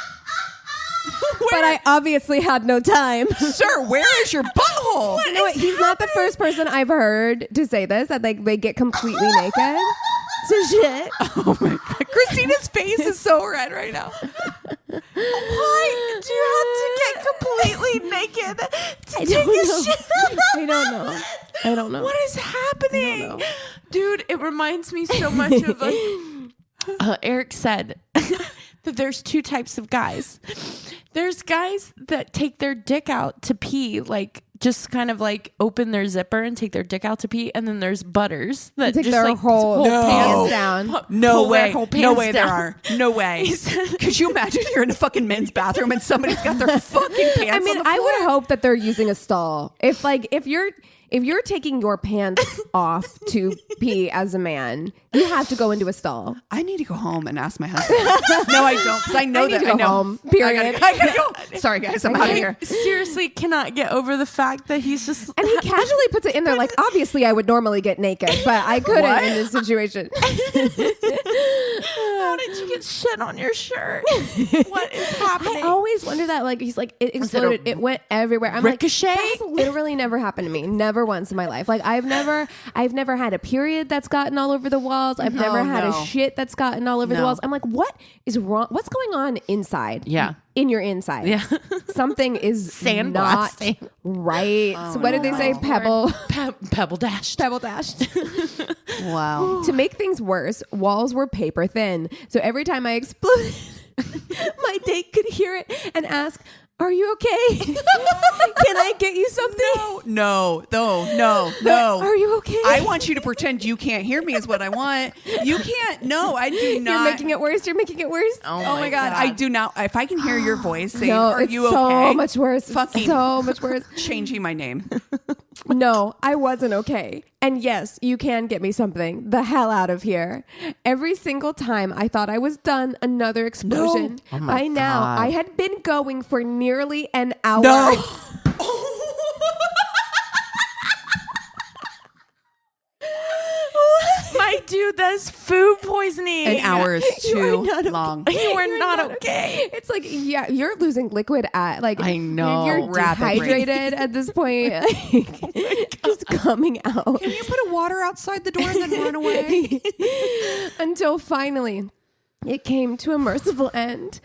But I obviously had no time. Sir, where is your butthole? You know what? He's not the first person I've heard to say this, that like they get completely naked to shit. Oh my God. Christina's face is so red right now. Why do you have to get completely naked to take a shit? I don't know. What is happening? Dude, it reminds me so much of like Eric said that there's 2 types of guys. There's guys that take their dick out to pee, like just kind of like open their zipper and take their dick out to pee, and then there's butters that Take just their like whole No. pants down. No way. Whole No pants way there down. are. No way. Could you imagine you're in a fucking men's bathroom and somebody's got their fucking pants I mean, on the I floor? would hope that they're using a stall. If you're taking your pants off to pee as a man, you have to go into a stall. I need to go home and ask my husband. No, I don't, because I know I need that to go I know. home, period. I gotta go. Sorry, guys, I'm out of here. seriously cannot get over the fact that he's just And he casually puts it in there like, obviously I would normally get naked, but I couldn't What? in this situation. how did you get shit on your shirt? What is happening? I always wonder that. Like, he's like, it exploded. It went everywhere. I'm ricochet? like, that has literally never happened to me. Never once in my life. Like, I've never had a period that's gotten all over the walls. I've never had no. a shit that's gotten all over the No. walls. I'm like, what is wrong? What's going on inside? Yeah. In your inside. Yeah. Something is not Sandblasting. right. So what did they say? Pebble. Pebble dashed. Pebble dashed. Wow. To make things worse, walls were paper thin. So every time I exploded, my date could hear it and ask, "Are you okay? Can I get you something?" No. Are you okay? I want you to pretend you can't hear me is what I want. You can't. No, I do not. You're making it worse. You're making it worse. Oh my God. I do not. If I can hear your voice saying, No, "Are it's you so okay?" much worse. Fucking So much worse. changing my name. No, I wasn't okay. And yes, you can get me something. The hell out of here. Every single time I thought I was done, another explosion. No. Oh my By now, God. I had been going for nearly an hour. No. My dude, that's food poisoning. An hour is You are too not okay. long. You are You're not okay. It's like, yeah, you're losing liquid at like I know. you're Rapidly. dehydrated at this point. Like, just coming out Can you put a water outside the door and then run away? until finally it came to a merciful end.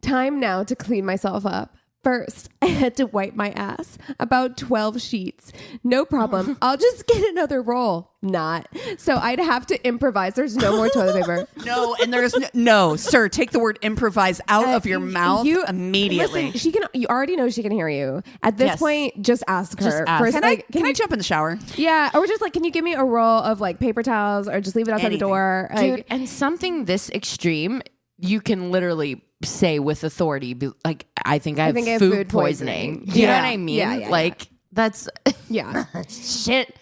Time now to clean myself up. First, I had to wipe my ass. About 12 sheets. No problem. I'll just get another roll. Not. So I'd have to improvise. There's no more toilet paper. No, and there's no, sir, take the word improvise out of your mouth immediately. Listen, you already know she can hear you. At this point, just ask her. First, Can I jump in the shower? Yeah, or just like, can you give me a roll of like paper towels or just leave it outside the door? Dude, and something this extreme, you can literally say with authority, I think I have food poisoning. Do you know what I mean? Yeah. That's shit.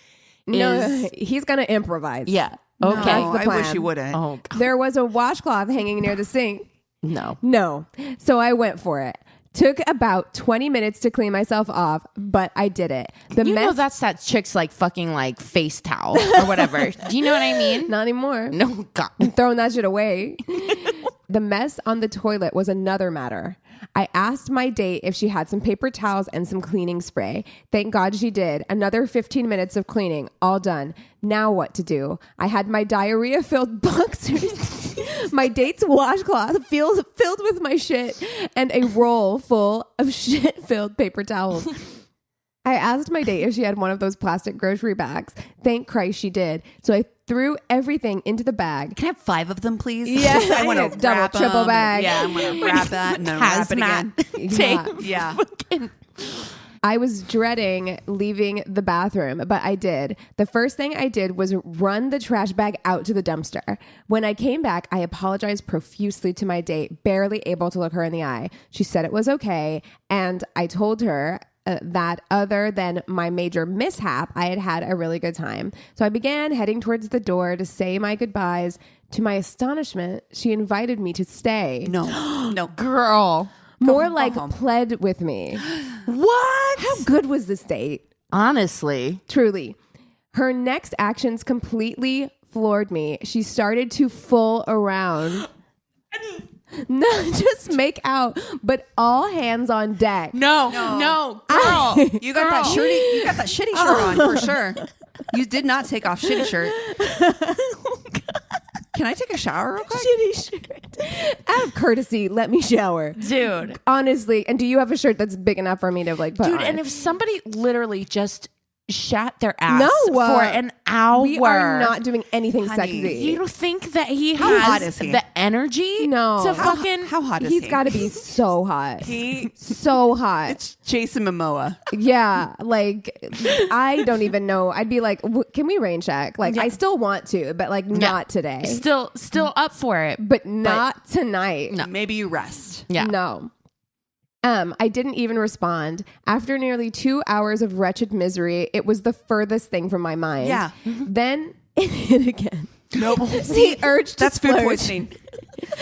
No, he's gonna improvise. Yeah. Okay. No, I wish you wouldn't. Oh, God. There was a washcloth hanging near the sink. No. So I went for it. Took about 20 minutes to clean myself off, but I did it. Know that's that chick's like fucking like face towel or whatever. Do you know what I mean? Not anymore. No, God. I'm throwing that shit away. The mess on the toilet was another matter. I asked my date if she had some paper towels and some cleaning spray. Thank God she did. Another 15 minutes of cleaning. All done. Now what to do? I had my diarrhea-filled boxers, my date's washcloth filled with my shit, and a roll full of shit-filled paper towels. I asked my date if she had one of those plastic grocery bags. Thank Christ she did. So I threw everything into the bag. Can I have 5 of them, please? Yeah, I want to double, triple bag. Yeah, I'm going to wrap that and then wrap it again. Yeah. I was dreading leaving the bathroom, but I did. The first thing I did was run the trash bag out to the dumpster. When I came back, I apologized profusely to my date, barely able to look her in the eye. She said it was okay, and I told her that other than my major mishap, I had had a really good time. So I began heading towards the door to say my goodbyes. To my astonishment, she invited me to stay. No, girl. More like pled with me. What? How good was this date? Honestly. Truly. Her next actions completely floored me. She started to fool around. Not just make out, but all hands on deck. No, girl. You got that shitty shirt on for sure. You did not take off shitty shirt. Can I take a shower real quick? Shitty shirt. Out of courtesy, let me shower. Dude. Honestly, and do you have a shirt that's big enough for me to like put on? And if somebody literally just shat their ass for an hour. We are not doing anything Honey, sexy. You don't think that he How hot has is he? the energy No. to How- fucking... How hot is he? He's got to be so hot. He, So hot. it's Jason Momoa. Yeah, like I don't even know. I'd be like, can we rain check? Like I still want to, but like not today. Still up for it. But not tonight. No. Maybe you rest. Yeah. No. I didn't even respond. After nearly 2 hours of wretched misery, it was the furthest thing from my mind. Yeah. Then it hit again. Nope. The urge to That's food splurge. poisoning.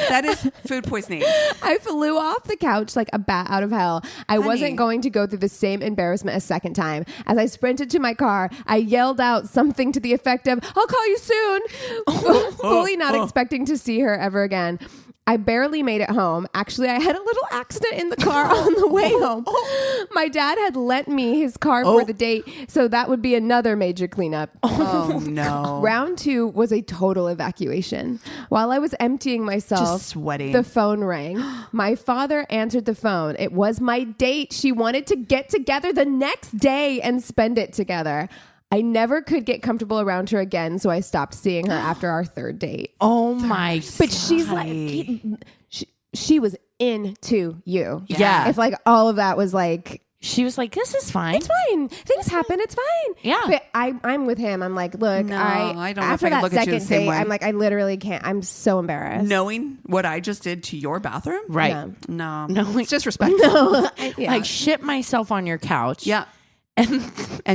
That is food poisoning. I flew off the couch like a bat out of hell. I wasn't going to go through the same embarrassment a second time. As I sprinted to my car, I yelled out something to the effect of, "I'll call you soon," fully not expecting to see her ever again. I barely made it home. Actually, I had a little accident in the car on the way home. My dad had lent me his car for the date, so that would be another major cleanup. Oh, no. Round 2 was a total evacuation. While I was emptying myself, Just sweating. the phone rang. My father answered the phone. It was my date. She wanted to get together the next day and spend it together. I never could get comfortable around her again, so I stopped seeing her after our third date. Oh my But she's like, she was into you. Yeah. If like all of that was like, She was like, this is fine. it's fine. Things happen. It's fine. Yeah. But I'm with him. I'm like, look, No, I don't know after if I can that look at you the second same date, way. I'm like, I literally can't. I'm so embarrassed. Knowing what I just did to your bathroom? Right. Yeah. No. No, It's disrespectful. Yeah. Like shit myself on your couch. Yeah. And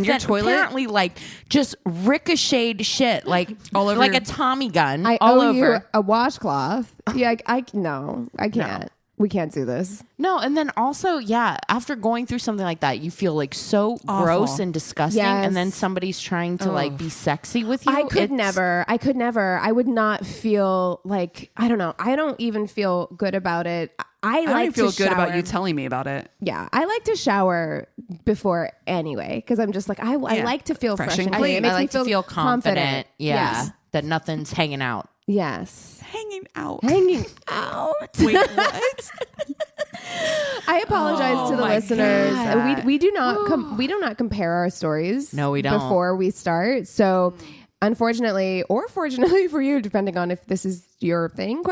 your then toilet? apparently like just ricocheted shit like All over like your- a Tommy gun I all owe you over. a washcloth. Yeah, I no, I can't. We can't do this. No, and then also, yeah, after going through something like that, you feel like so Awful. gross and disgusting, Yes. and then somebody's trying to like be sexy with you. I could It's- never. I would not feel like, I don't know. I don't even feel good about it. I I don't like even feel to good about shower. you telling me about it. Yeah, I like to shower before anyway because I'm just like I like to feel fresh and I clean. It makes I like me to feel confident. Yeah, Yes. that nothing's hanging out. Yes. Hanging out. Hanging out. Wait, what? I apologize to the listeners. We do not compare our stories. No, we don't. Before we start. So unfortunately, or fortunately for you, depending on if this is your thing, ?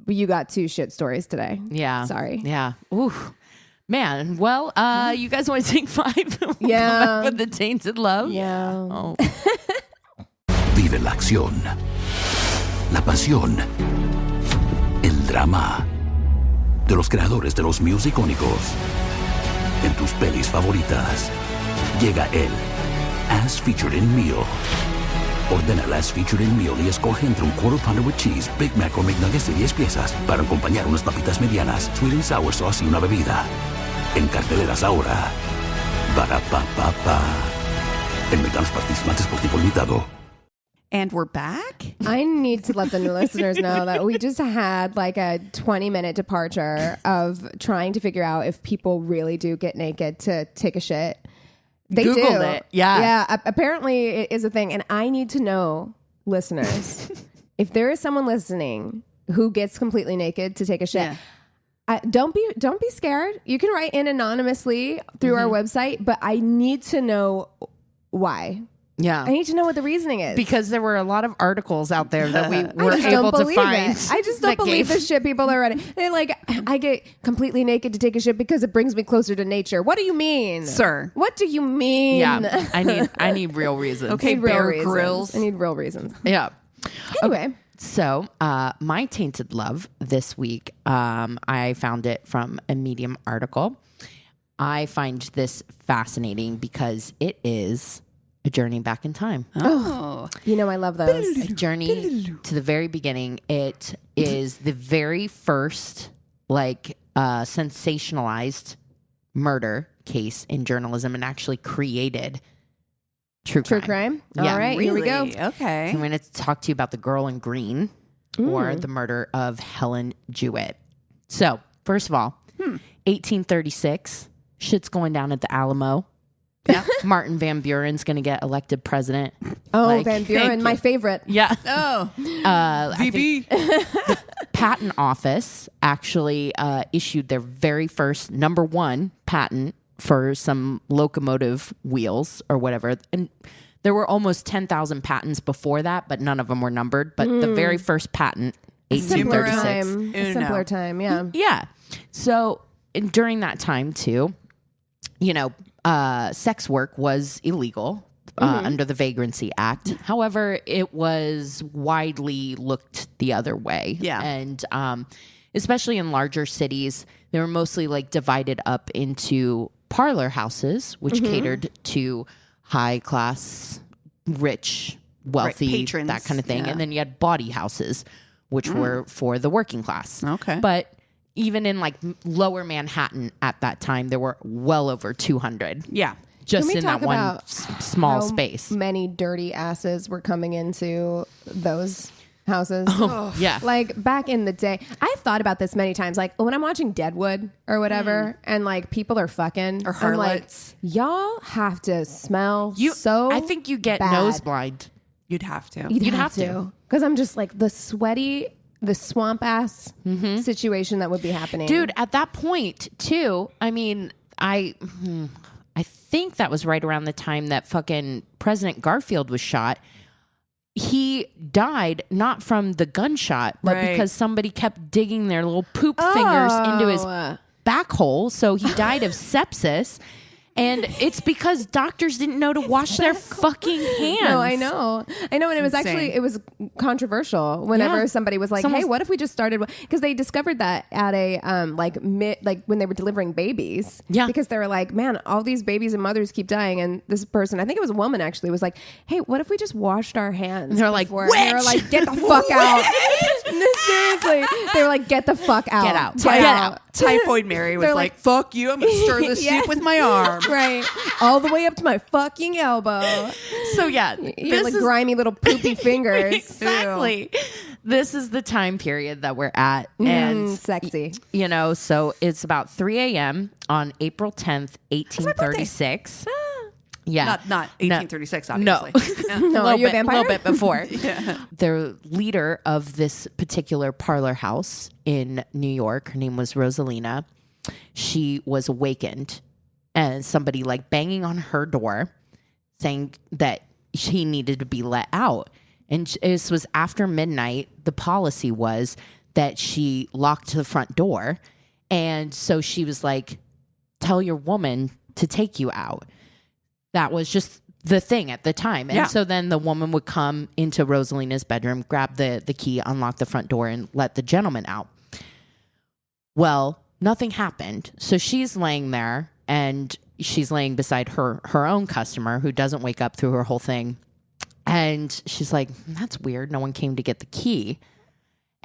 You got 2 shit stories today. Yeah. Sorry. Yeah. Ooh. Man. Well, you guys want to take 5? Yeah. With the Tainted Love? Yeah. Oh. Vive la acción, la pasión, el drama de los creadores de los míos icónicos. En tus pelis favoritas llega el As Featured in Meal. Ordena el As Featured in Meal y escoge entre un Quarter Pounder with Cheese, Big Mac o McNuggets de 10 piezas para acompañar unas papitas medianas, Sweet and Sour Sauce y una bebida. En carteleras ahora. Barapapapa. En McDonald's participantes por tiempo limitado. And we're back. I need to let the new listeners know that we just had like a 20-minute departure of trying to figure out if people really do get naked to take a shit. They Googled do. it. Yeah. Yeah. Apparently it is a thing. And I need to know, listeners, if there is someone listening who gets completely naked to take a shit, don't be scared. You can write in anonymously through our website, but I need to know why. Yeah. I need to know what the reasoning is. Because there were a lot of articles out there that we were I just able don't to believe find. it. I just don't believe the shit people are writing. They're like, I get completely naked to take a shit because it brings me closer to nature. What do you mean? Sir. What do you mean? Yeah. I need real reasons. Okay, I need real Bear reasons. Grylls. I need real reasons. Yeah. Anyway. So, my Tainted Love this week, I found it from a Medium article. I find this fascinating because it is a journey back in time. Oh. You know, I love those. A journey to the very beginning. It is the very first, sensationalized murder case in journalism and actually created true crime. All right, here we go. Okay. I'm going to talk to you about the girl in green or the murder of Helen Jewett. So, first of all, 1836, shit's going down at the Alamo. Yeah. Martin Van Buren's going to get elected president. Oh, Van Buren, my favorite. Yeah. Oh. VB. The patent office actually issued their very first #1 patent for some locomotive wheels or whatever. And there were almost 10,000 patents before that, but none of them were numbered. But the very first patent, 1836. A simpler time, yeah. Yeah. So during that time, too, sex work was illegal under the Vagrancy Act. However, it was widely looked the other way. Yeah. And especially in larger cities, they were mostly divided up into parlor houses, which catered to high class, rich, wealthy, patrons. that kind of thing. Yeah. And then you had bawdy houses, which were for the working class. Okay. But even in lower Manhattan at that time, there were well over 200. Yeah. Just Can we in that talk one about small space. Many dirty asses were coming into those houses. Oh, yeah. Back in the day, I've thought about this many times. When I'm watching Deadwood or whatever, and people are fucking, Or I'm like, harlots. y'all have to smell I think you get bad. nose blind. You'd have to. You'd have to. Because I'm just the swamp ass situation that would be happening. Dude, at that point, too, I mean, I think that was right around the time that fucking President Garfield was shot. He died not from the gunshot, but because somebody kept digging their little poop fingers into his back hole. So he died of sepsis. And it's because doctors didn't know to wash their fucking hands. No, I know. And it was insane. it was controversial whenever somebody was like, hey, what if we just started? Because they discovered that at a, when they were delivering babies. Yeah. Because they were like, man, all these babies and mothers keep dying. And this person, I think it was a woman actually, was like, hey, what if we just washed our hands? And they're like, before? And they were like, get the fuck out. No, seriously. They were like, get the fuck out. Get out. Get out. Typhoid Mary was They're like, like, fuck you. I'm going to stir this Yeah. soup with my arm. Right. All the way up to my fucking elbow. So, yeah. Your grimy little poopy fingers. Exactly. This is the time period that we're at. And, sexy. So it's about 3 a.m. on April 10th, 1836. Yeah. Not 1836, No. obviously. Yeah. No, are you a vampire? A little bit before. The leader of this particular parlor house in New York, her name was Rosalina. She was awakened and somebody like banging on her door saying that she needed to be let out. And this was after midnight. The policy was that she locked the front door. And so she was like, tell your woman to take you out. That was just the thing at the time. And so then the woman would come into Rosalina's bedroom, grab the key, unlock the front door, and let the gentleman out. Well, nothing happened. So she's laying there, and she's laying beside her own customer who doesn't wake up through her whole thing. And she's like, that's weird. No one came to get the key.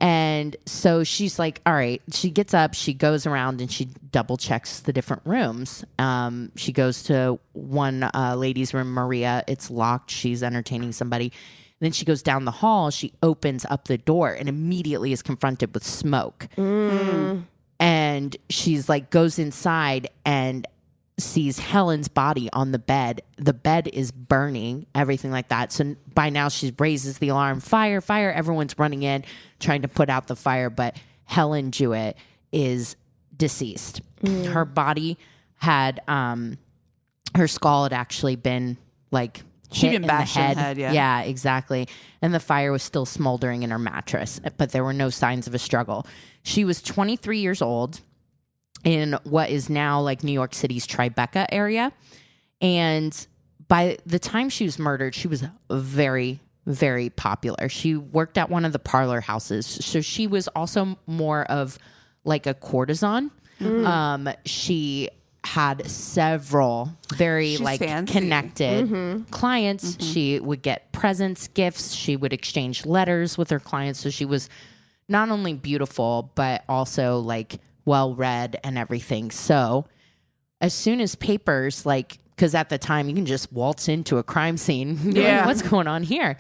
And so she's like, all right. She gets up, she goes around, and she double checks the different rooms. She goes to one lady's room, Maria. It's locked. She's entertaining somebody. Then she goes down the hall. She opens up the door and immediately is confronted with smoke. And she's like, goes inside and sees Helen's body on the bed. The bed is burning, everything like that. So by now she raises the alarm, fire, fire. Everyone's running in, trying to put out the fire. But Helen Jewett is deceased. Her body had, her skull had actually been like hit in the head. Yeah, exactly. And the fire was still smoldering in her mattress, but there were no signs of a struggle. She was 23 years old in what is now like New York City's Tribeca area. And by the time she was murdered, she was very, very popular. She worked at one of the parlor houses. So she was also more of like a courtesan. She had several very She's like fancy. connected clients. She would get presents, gifts. She would exchange letters with her clients. So she was not only beautiful, but also like well-read and everything. So as soon as papers, like, because at the time you can just waltz into a crime scene. Yeah. Like, what's going on here?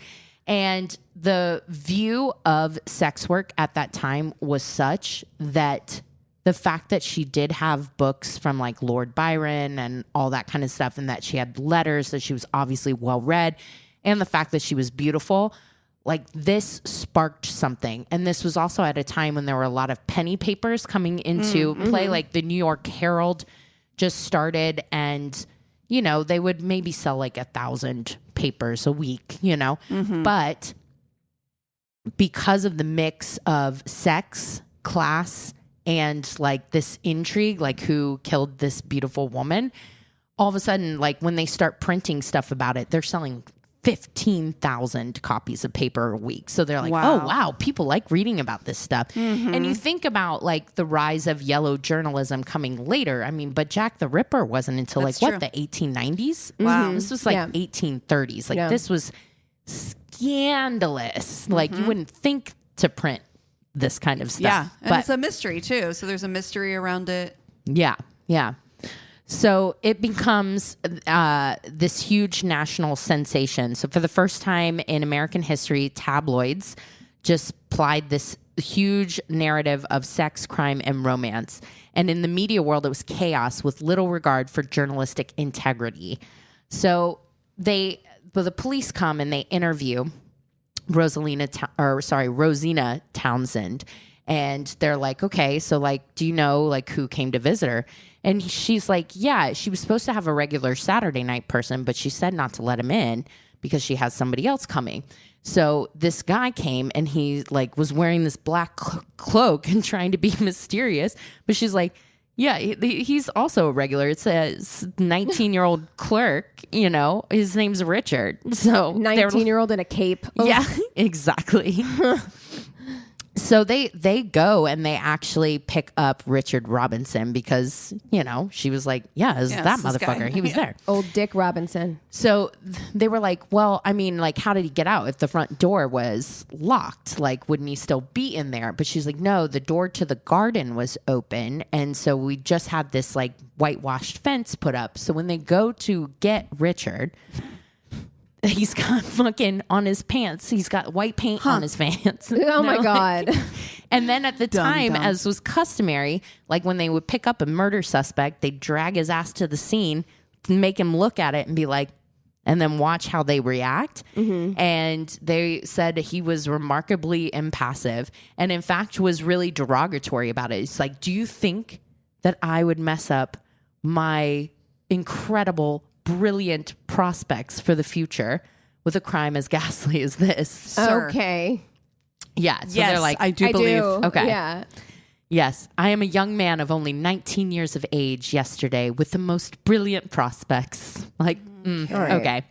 And the view of sex work at that time was such that the fact that she did have books from like Lord Byron and all that kind of stuff, and that she had letters, that she was obviously well-read, and the fact that she was beautiful, like this sparked something. And this was also at a time when there were a lot of penny papers coming into play. Like the New York Herald just started, and, you know, they would maybe sell like 1,000 papers a week, you know, but because of the mix of sex, class, and like this intrigue, like who killed this beautiful woman, all of a sudden, like when they start printing stuff about it, they're selling 15,000 copies of paper a week. So they're like, oh, wow, people like reading about this stuff. And you think about like the rise of yellow journalism coming later. I mean, but Jack the Ripper wasn't until That's like true. what, the 1890s? Wow. This was like 1830s. Like this was scandalous. Like you wouldn't think to print this kind of stuff. Yeah. And but it's a mystery too. So there's a mystery around it. yeah. So it becomes this huge national sensation. So for the first time in American history, tabloids just plied this huge narrative of sex, crime, and romance. And in the media world, it was chaos with little regard for journalistic integrity. So the police come and they interview Rosina Townsend. And they're like, okay, so like, do you know like who came to visit her? And she's like, yeah, she was supposed to have a regular Saturday night person, but she said not to let him in because she has somebody else coming. So this guy came and he like was wearing this black cloak and trying to be mysterious. But she's like, yeah, he's also a regular. It's a 19-year-old clerk, you know, his name's Richard. So 19-year-old in a cape. Oh. Yeah, exactly. So they go and they actually pick up Richard Robinson because, you know, she was like, yeah, it's that motherfucker. He was there. Old Dick Robinson. So they were like, well, I mean, like, how did he get out if the front door was locked? Like, wouldn't he still be in there? But she's like, no, the door to the garden was open. And so we just had this like whitewashed fence put up. So when they go to get Richard, he's got fucking on his pants. He's got white paint on his pants. Oh my God. And then at the time, as was customary, like when they would pick up a murder suspect, they'd drag his ass to the scene, make him look at it and be like, and then watch how they react. And they said he was remarkably impassive and in fact was really derogatory about it. It's like, do you think that I would mess up my incredible, brilliant prospects for the future with a crime as ghastly as this? Sir. Okay. Yeah. So Yes, they're like, I do believe. Okay. Yeah. Yes, I am a young man of only 19 years of age yesterday with the most brilliant prospects. Like, right.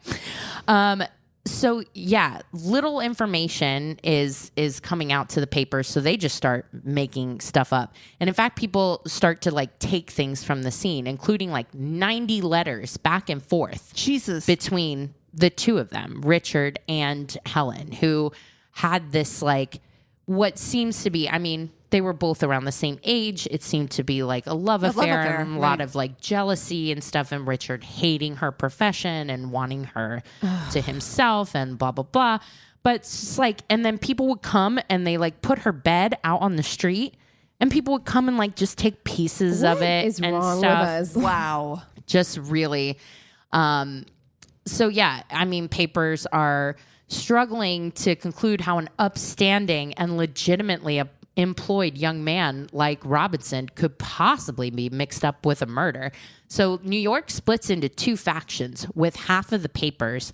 okay. So yeah, little information is coming out to the papers, so they just start making stuff up. And in fact, people start to like take things from the scene, including like 90 letters back and forth. Jesus. Between the two of them, Richard and Helen, who had this like what seems to be, I mean, they were both around the same age. It seemed to be like a love affair and a lot of like jealousy and stuff. And Richard hating her profession and wanting her to himself and blah, blah, blah. But it's just like, and then people would come and they like put her bed out on the street and people would come and like just take pieces of it is and wrong stuff. with us? Wow. Just really. So yeah, I mean, papers are struggling to conclude how an upstanding and legitimately employed young man like Robinson could possibly be mixed up with a murder. So New York splits into two factions, with half of the papers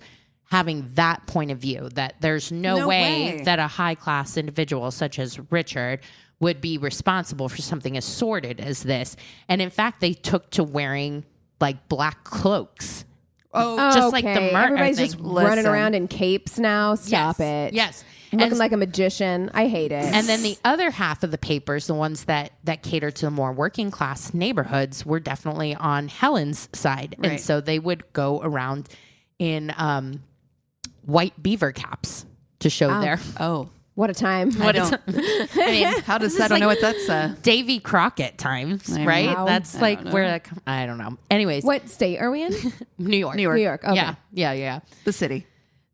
having that point of view, that there's no way that a high-class individual such as Richard would be responsible for something as sordid as this. And in fact, they took to wearing like black cloaks. Just like the murder. Everybody's thing. just running around in capes now. Stop Yes, it. yes. Looking like a magician. I hate it. And then the other half of the papers, the ones that cater to the more working class neighborhoods, were definitely on Helen's side. Right. And so they would go around in white beaver caps to show their what a time. I mean, how does I don't know what that's Davy Crockett times, I right? know. That's like where I don't know. Anyways, What state are we in? New York. New York. Okay. Yeah. the city.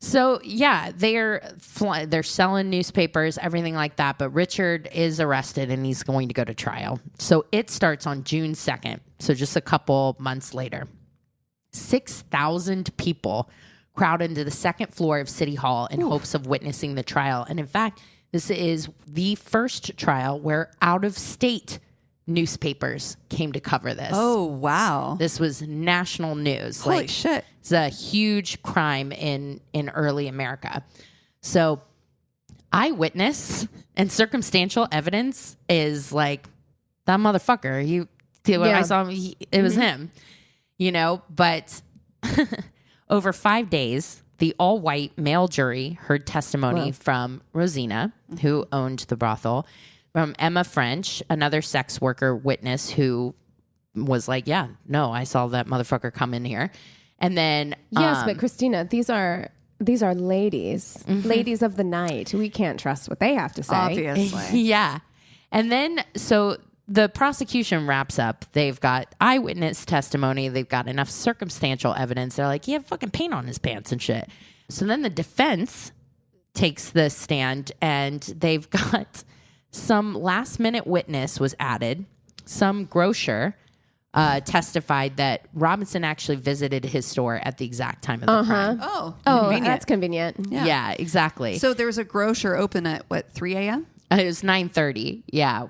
So yeah, they're selling newspapers, everything like that. But Richard is arrested and he's going to go to trial. So it starts on June 2nd. So just a couple months later, 6,000 people crowd into the second floor of City Hall in hopes of witnessing the trial. And in fact, this is the first trial where out-of-state newspapers came to cover this. Oh, wow. This was national news. Holy shit. It's a huge crime in early America. So eyewitness and circumstantial evidence is like, that motherfucker. I saw him, it was him, but over 5 days, the all-white male jury heard testimony from Rosina, who owned the brothel, from Emma French, another sex worker witness who was like, yeah, no, I saw that motherfucker come in here. And then... Yes, but Christina, these are ladies. Ladies of the night. We can't trust what they have to say. Obviously. Yeah. And then, so the prosecution wraps up. They've got eyewitness testimony. They've got enough circumstantial evidence. They're like, he had fucking paint on his pants and shit. So then the defense takes the stand and they've got some last minute witness was added. Some grocer testified that Robinson actually visited his store at the exact time of the crime. Oh, That's convenient. Yeah, exactly. So there was a grocer open at what, 3 a.m.? It was 9:30. Yeah,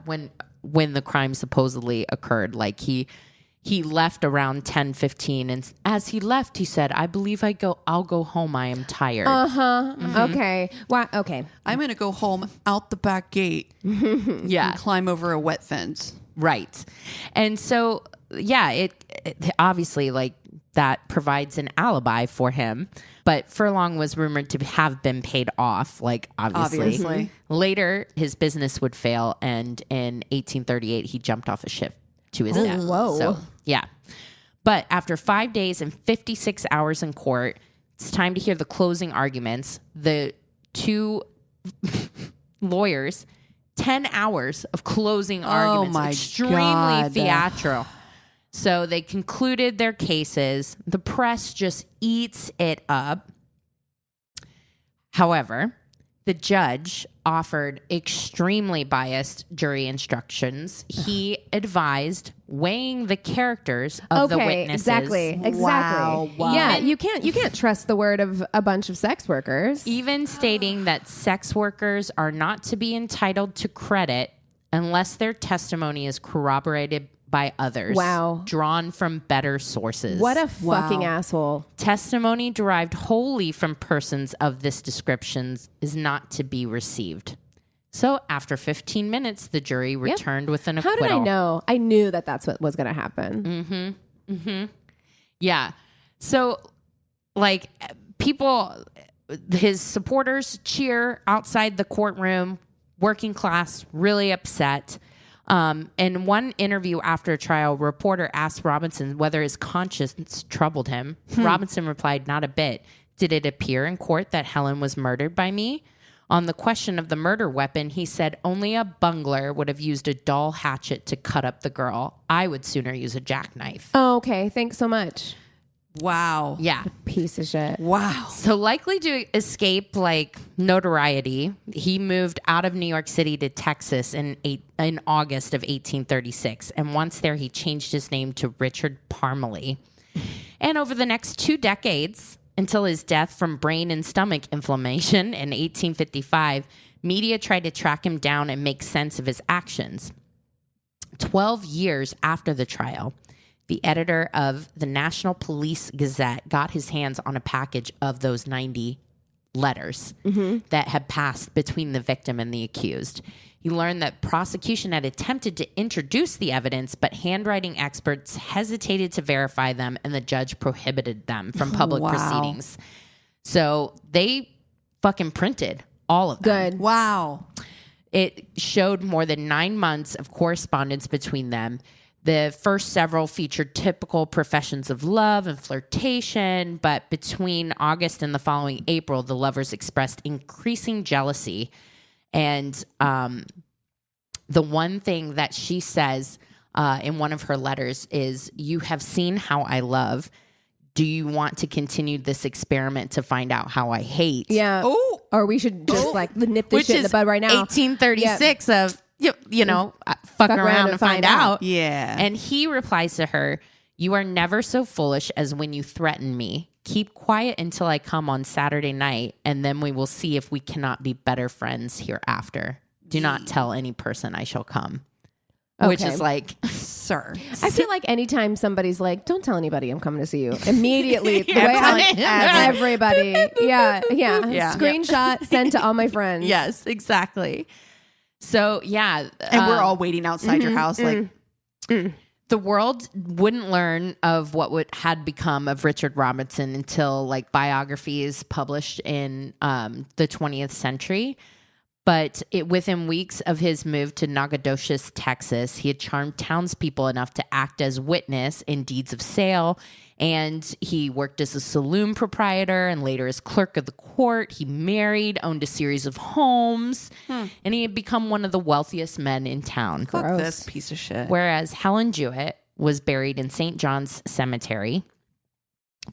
when the crime supposedly occurred. Like he left around 10:15, and as he left, he said, "I believe I'll go home. I am tired." Okay. Why? Okay. I'm going to go home out the back gate Yeah, and climb over a wet fence. right. And so, yeah, it obviously like that provides an alibi for him. But Furlong was rumored to have been paid off, like obviously. Later, his business would fail, and in 1838, he jumped off a ship to his death. Whoa. So, yeah. But after 5 days and 56 hours in court, it's time to hear the closing arguments. The two lawyers, 10 hours of closing arguments. My Extremely God. theatrical. So they concluded their cases. The press just eats it up. However, The judge offered extremely biased jury instructions. He advised weighing the characters of the witnesses. Exactly. Wow. Yeah, you can't trust the word of a bunch of sex workers. Even stating that sex workers are not to be entitled to credit unless their testimony is corroborated by others. Wow. Drawn from better sources. What a fucking asshole. Testimony derived wholly from persons of this description is not to be received. So after 15 minutes, the jury returned with an acquittal. How did I know? I knew that that's what was going to happen. Yeah. So, like, people, his supporters cheer outside the courtroom, working class, really upset. In one interview after a trial, a reporter asked Robinson whether his conscience troubled him. Robinson replied, "Not a bit. Did it appear in court that Helen was murdered by me?" On the question of the murder weapon, he said, "Only a bungler would have used a dull hatchet to cut up the girl. I would sooner use a jackknife." Oh, okay. Thanks so much. Wow. Yeah. Piece of shit. Wow. So likely to escape like notoriety, he moved out of New York City to Texas in August of 1836. And once there, he changed his name to Richard Parmalee. And over the next 2 decades, until his death from brain and stomach inflammation in 1855, media tried to track him down and make sense of his actions. 12 years after the trial, the editor of the National Police Gazette got his hands on a package of those 90 letters that had passed between the victim and the accused. He learned that prosecution had attempted to introduce the evidence, but handwriting experts hesitated to verify them, and the judge prohibited them from public proceedings. So they fucking printed all of them. Good. Wow. It showed more than 9 months of correspondence between them. The first several featured typical professions of love and flirtation, but between August and the following April, the lovers expressed increasing jealousy. And the one thing that she says in one of her letters is, "You have seen how I love. Do you want to continue this experiment to find out how I hate?" Yeah. Oh. Or we should just like nip this shit in the bud right now. 1836 of, you know, fuck around and find out. Yeah. And he replies to her, "You are never so foolish as when you threaten me. Keep quiet until I come on Saturday night, and then we will see if we cannot be better friends hereafter. Do not tell any person I shall come." Which Okay. is like, Sir. I feel like anytime somebody's like, "Don't tell anybody I'm coming to see you," immediately, the Yeah, way telling everybody, yeah, screenshot, send to all my friends. yes, exactly. So, yeah. And we're all waiting outside your house like, the world wouldn't learn of what had become of Richard Robinson until like biographies published in the 20th century. But within weeks of his move to Nacogdoches, Texas, he had charmed townspeople enough to act as witness in deeds of sale. And he worked as a saloon proprietor and later as clerk of the court. He married, owned a series of homes, and he had become one of the wealthiest men in town. fuck this piece of shit. Whereas Helen Jewett was buried in St. John's Cemetery.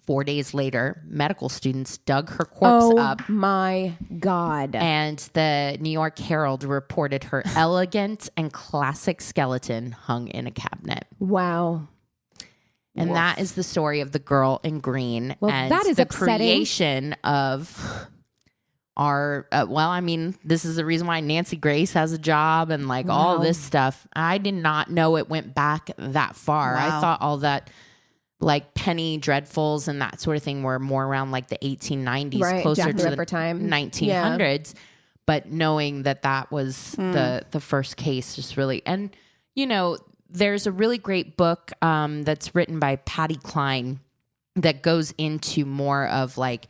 4 days later, medical students dug her corpse up. Oh my God. And the New York Herald reported her elegant and classic skeleton hung in a cabinet. Wow. And that is the story of the girl in green. Well, and that is the upsetting. creation of our, well, I mean, this is the reason why Nancy Grace has a job and like all this stuff. I did not know it went back that far. Wow. I thought all that like penny dreadfuls and that sort of thing were more around like the 1890s, Right, closer Jack the to Ripper the time. 1900s. But knowing that was the first case, just really, and you know, there's a really great book that's written by Patty Klein that goes into more of like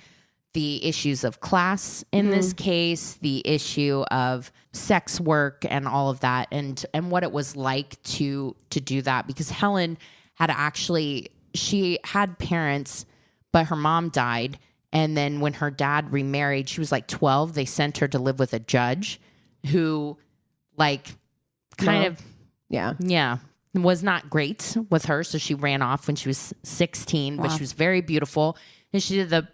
the issues of class in this case, the issue of sex work and all of that, and what it was like to do that, because Helen had actually, she had parents, but her mom died. And then when her dad remarried, she was like 12. They sent her to live with a judge who like Yeah. was not great with her. So she ran off when she was 16, but she was very beautiful. And she did the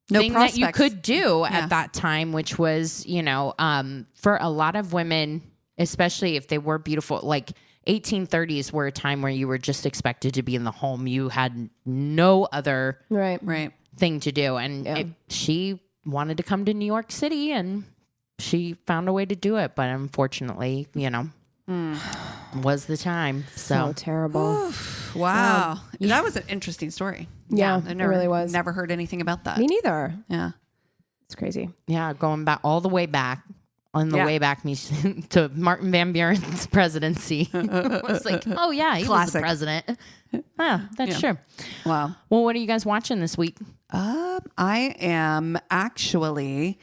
thing that you prospects. could do at that time, which was, for a lot of women, especially if they were beautiful, like 1830s were a time where you were just expected to be in the home. You had no other Right. thing to do. And she wanted to come to New York City, and she found a way to do it. But unfortunately, was the time. So terrible. Wow. That was an interesting story. Yeah, I it really was. Never heard anything about that. Me neither. Yeah. It's crazy. Yeah, going back all the way back. On the way back to Martin Van Buren's presidency. I was like, oh yeah, he was the president. That's true. Wow. Well, what are you guys watching this week? I am actually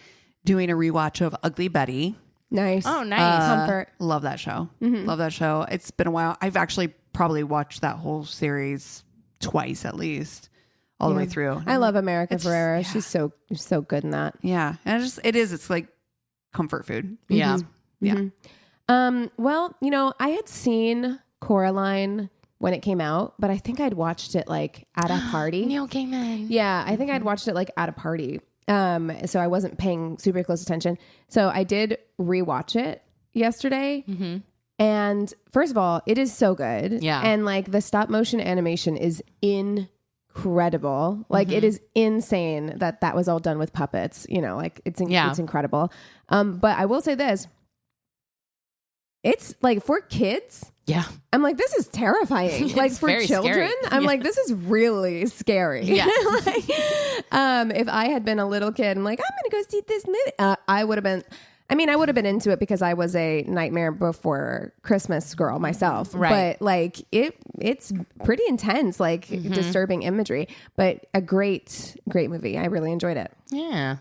doing a rewatch of Ugly Betty. Nice. Oh, nice. Comfort. Love that show. Love that show. It's been a while. I've actually probably watched that whole series twice at least, all the way through. I love America Ferrera. She's so good in that. Yeah. And it's like comfort food. Yeah. Yeah. Well, I had seen Coraline when it came out, but I think I'd watched it like at a party. Neil Gaiman. Yeah, I think I'd watched it like at a party. So I wasn't paying super close attention. So I did rewatch it yesterday. And first of all, it is so good. Yeah. And like the stop motion animation is incredible. Like it is insane that was all done with puppets. Like it's incredible. But I will say this. It's like for kids. Yeah. I'm like, this is terrifying. Like for children, scary. I'm like, this is really scary. Yeah. Like, if I had been a little kid, I'm like, I'm going to go see this movie. I would have been into it because I was a Nightmare Before Christmas girl myself. Right. But like it's pretty intense, like disturbing imagery, but a great movie. I really enjoyed it. Yeah.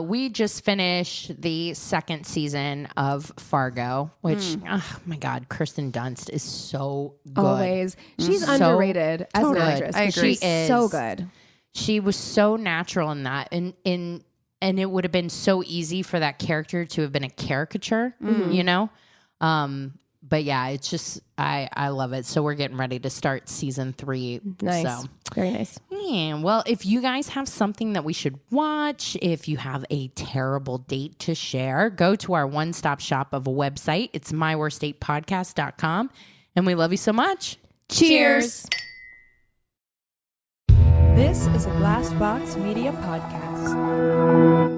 We just finished the second season of Fargo, which, oh my God, Kirsten Dunst is so good. Always. She's underrated as an actress. I agree. She's so good. She was so natural in that. And it would have been so easy for that character to have been a caricature, But yeah, it's just, I love it. So we're getting ready to start season 3. Nice. So. Very nice. Yeah, well, if you guys have something that we should watch, if you have a terrible date to share, go to our one-stop shop of a website. It's myworstdatepodcast.com. And we love you so much. Cheers. This is a Glass Box Media Podcast.